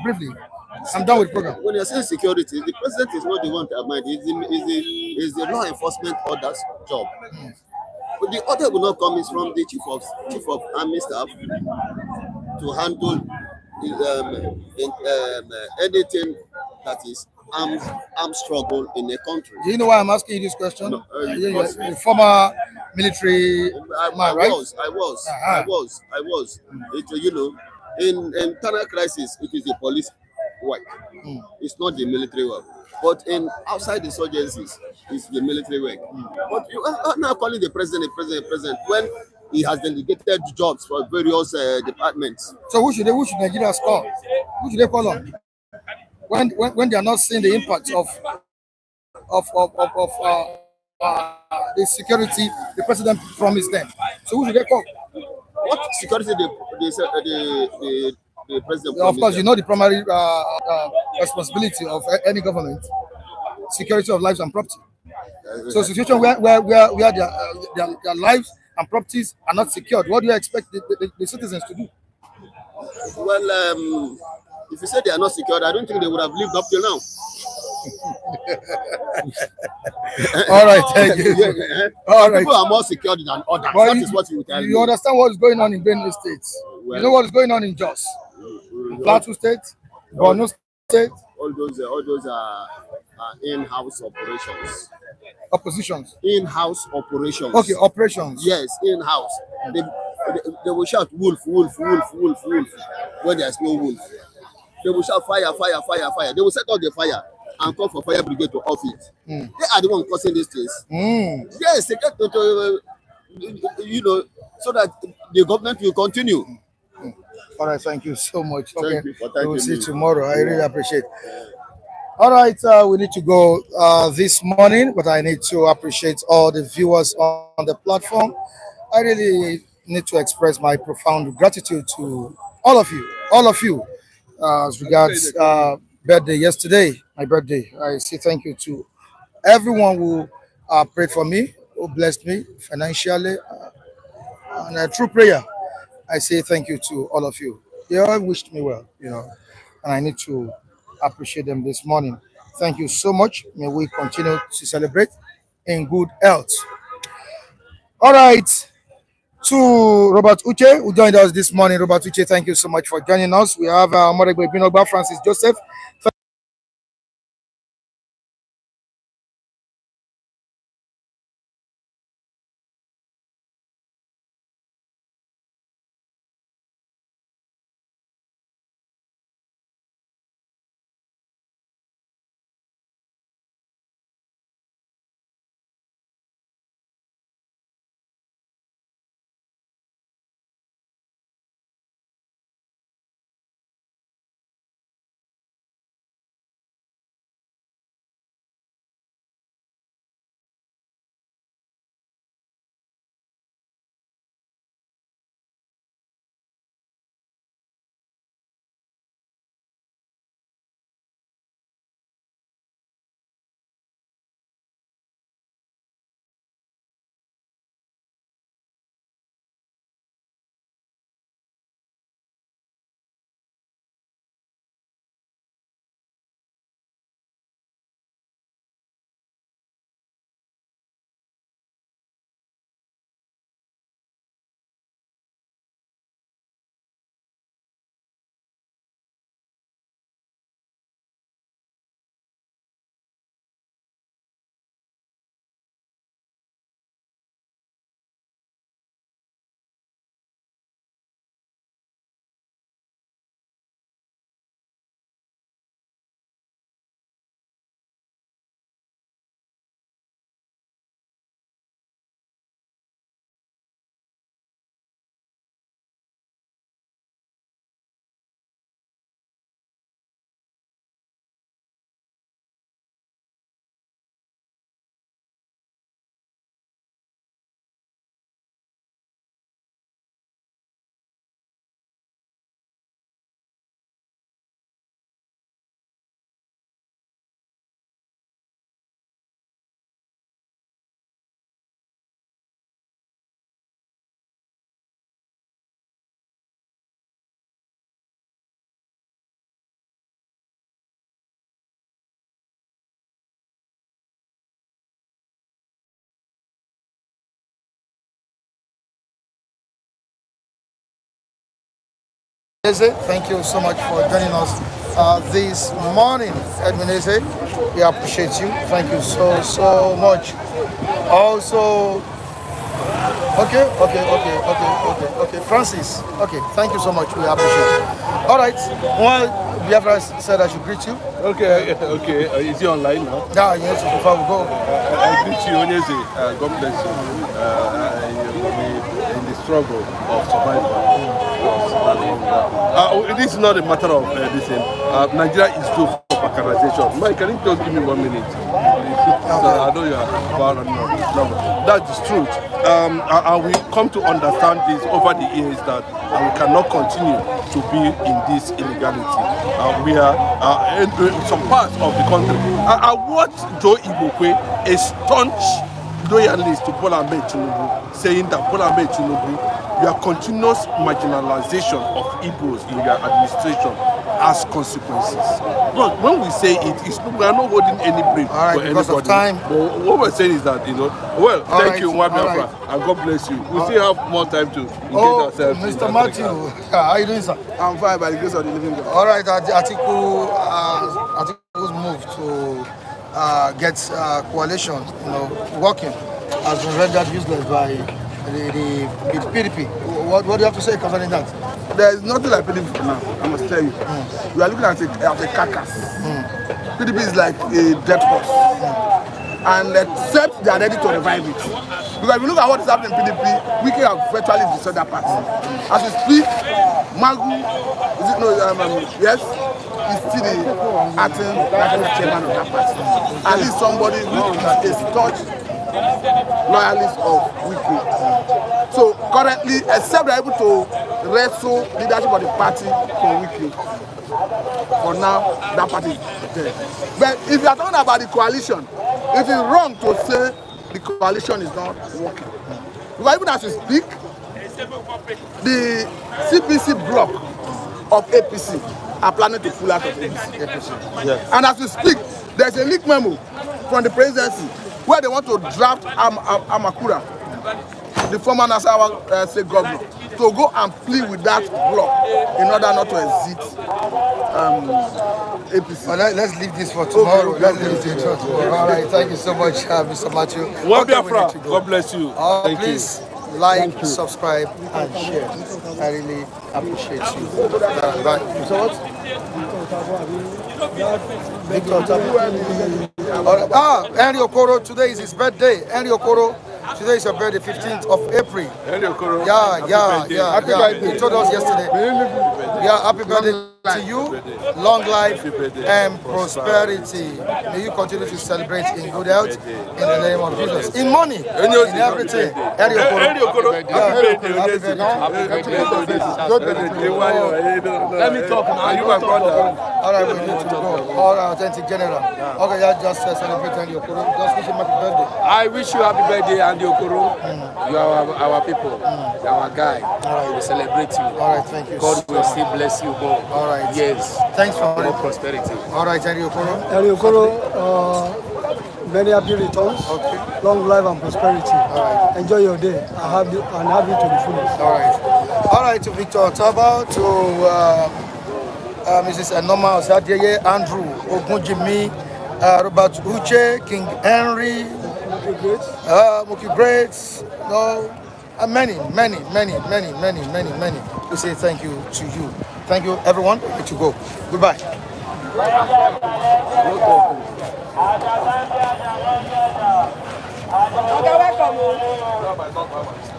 I'm done with the program.
When you're saying security, the president is not the one to mind. It's the law enforcement order's job. But the order will not come is from the chief of army staff to handle anything that is armed struggle in a country.
Do you know why I'm asking you this question?
No,
You're a former military man, right?
I was. In internal crisis, it is the police work. It's not the military work. But in outside insurgencies, it's the military work. But you are now calling the president, when he has delegated jobs for various departments.
So who should Nigeria call? Who should they call on? When they are not seeing the impact of the security the president promised them. So who should they call?
What security the president?
Of course, you know the primary responsibility of any government: security of lives and property. So, situation where their lives and properties are not secured, what do you expect the citizens to do?
Well, if you say they are not secured, I don't think they would have lived up till now.
All right, thank you. All right.
People are more secured than others.
Well,
that is what you tell me.
You understand what is going on in Benue State?
Well,
you know what is going on in Jos, Plateau State, Borno State.
All those are in-house operations.
Oppositions.
In-house operations.
Okay, operations.
Yes, in-house. They will shout wolf, wolf, wolf, wolf, wolf when there's no wolf. They will shout fire, fire, fire, fire. They will set out the fire and call for fire brigade to off it. They are the one causing these things. Yes, they get to so that the government will continue.
All right, thank you so much.
Thank
Okay,
you for
we will
thanking
see
me.
tomorrow. I really appreciate. All right, we need to go this morning, but I need to appreciate all the viewers on the platform. I really need to express my profound gratitude to all of you, as regards birthday yesterday, my birthday. I say thank you to everyone who prayed for me, who blessed me financially, and through prayer. I say thank you to all of you. They all wished me well, and I need to appreciate them this morning. Thank you so much. May we continue to celebrate in good health. All right. To Robert Uche, who joined us this morning. Robert Uche, thank you so much for joining us. We have Moregbe Binogba, Francis Joseph. Thank you so much for joining us this morning, Edwin Eze. We appreciate you. Thank you so much. Also, okay, Francis. Okay, thank you so much. We appreciate it. All right. Well, Biafra said I should greet you.
Okay. Is he online now?
Yeah, yes, before we go.
I greet you, Onyeze. God bless you. In the struggle of survival. This is not a matter of this thing. Nigeria is due for balkanization. Mike, can you just give me 1 minute? So I know you are far and no. That is truth. And we come to understand this over the years that we cannot continue to be in this illegality. We are in some parts of the country. I watched Joe Igbo, a staunch loyalist to Bola Ahmed Tinubu, saying that Bola Ahmed Tinubu, your continuous marginalization of Igbos in your administration has consequences. But when we say it, we are not holding any brief for
because
anybody.
of time.
But what we're saying is that, well, thank you, Biafra, and God bless you. We still have more time to engage ourselves.
Mr. Matthew, how are you doing, sir?
I'm fine by the grace of the living God.
All right, Atiku's move to get coalition, working, has been rendered useless by the PDP. What do you have to say concerning that?
There is nothing like PDP for now, I must tell you. We are looking at a carcass. PDP is like a dead horse. And except they are ready to revive it. Because if you look at what is happening in PDP, Wike have virtually destroyed that party. As we speak, Magu, yes, is still the acting national chairman of that party. And he's somebody who is a staunch loyalist of Wike. So currently, except they're able to wrestle leadership of the party from Wike, for now, that party is dead. But if you are talking about the coalition, it is wrong to say the coalition is not working. Because even as we speak, the CPC bloc of APC are planning to pull out of APC. Yes. And as we speak, there's a leak memo from the presidency where they want to draft Amakura, the former Nassau state governor, to go and plead with that bloc in order not to exit APC.
Well, let's leave this for tomorrow. Okay. Let's leave this for tomorrow. All right, thank you so much, Mr. Matthew.
Biafra, God bless you.
Please like, subscribe, and share. I really appreciate you. So what? Victor Henry Okoro, today is his birthday. Henry Okoro, today is your birthday, 15th of April.
Henry Okoro.
Happy birthday. He told us yesterday. Happy birthday to you. Long life and prosperity. May you continue to celebrate in good health in the name of Jesus. In money, in everything. Henry Okoro. Happy birthday.
Let me talk now. You my brother.
All right, we need to go. All right, authentic general. Okay, just celebrate Henry Okoro. Just wish him happy birthday.
I wish you happy birthday, Andy Okoro. You are our people. You are our guy. We celebrate you.
All right, thank you.
God will still bless you more.
All right.
Yes.
Thanks for
more prosperity.
All right, Henry Okoro.
Henry Okoro, many happy returns. Okay. Long life and prosperity.
All right.
Enjoy your day and have it to the fullest.
All right. All right, to Victor Otaba, to Mrs. Enoma Osadeye, Andrew Ogunjimi, Robert Uche, King Henry, Muki Greats, many. We say thank you to you. Thank you, everyone. Let you go. Goodbye.
Welcome.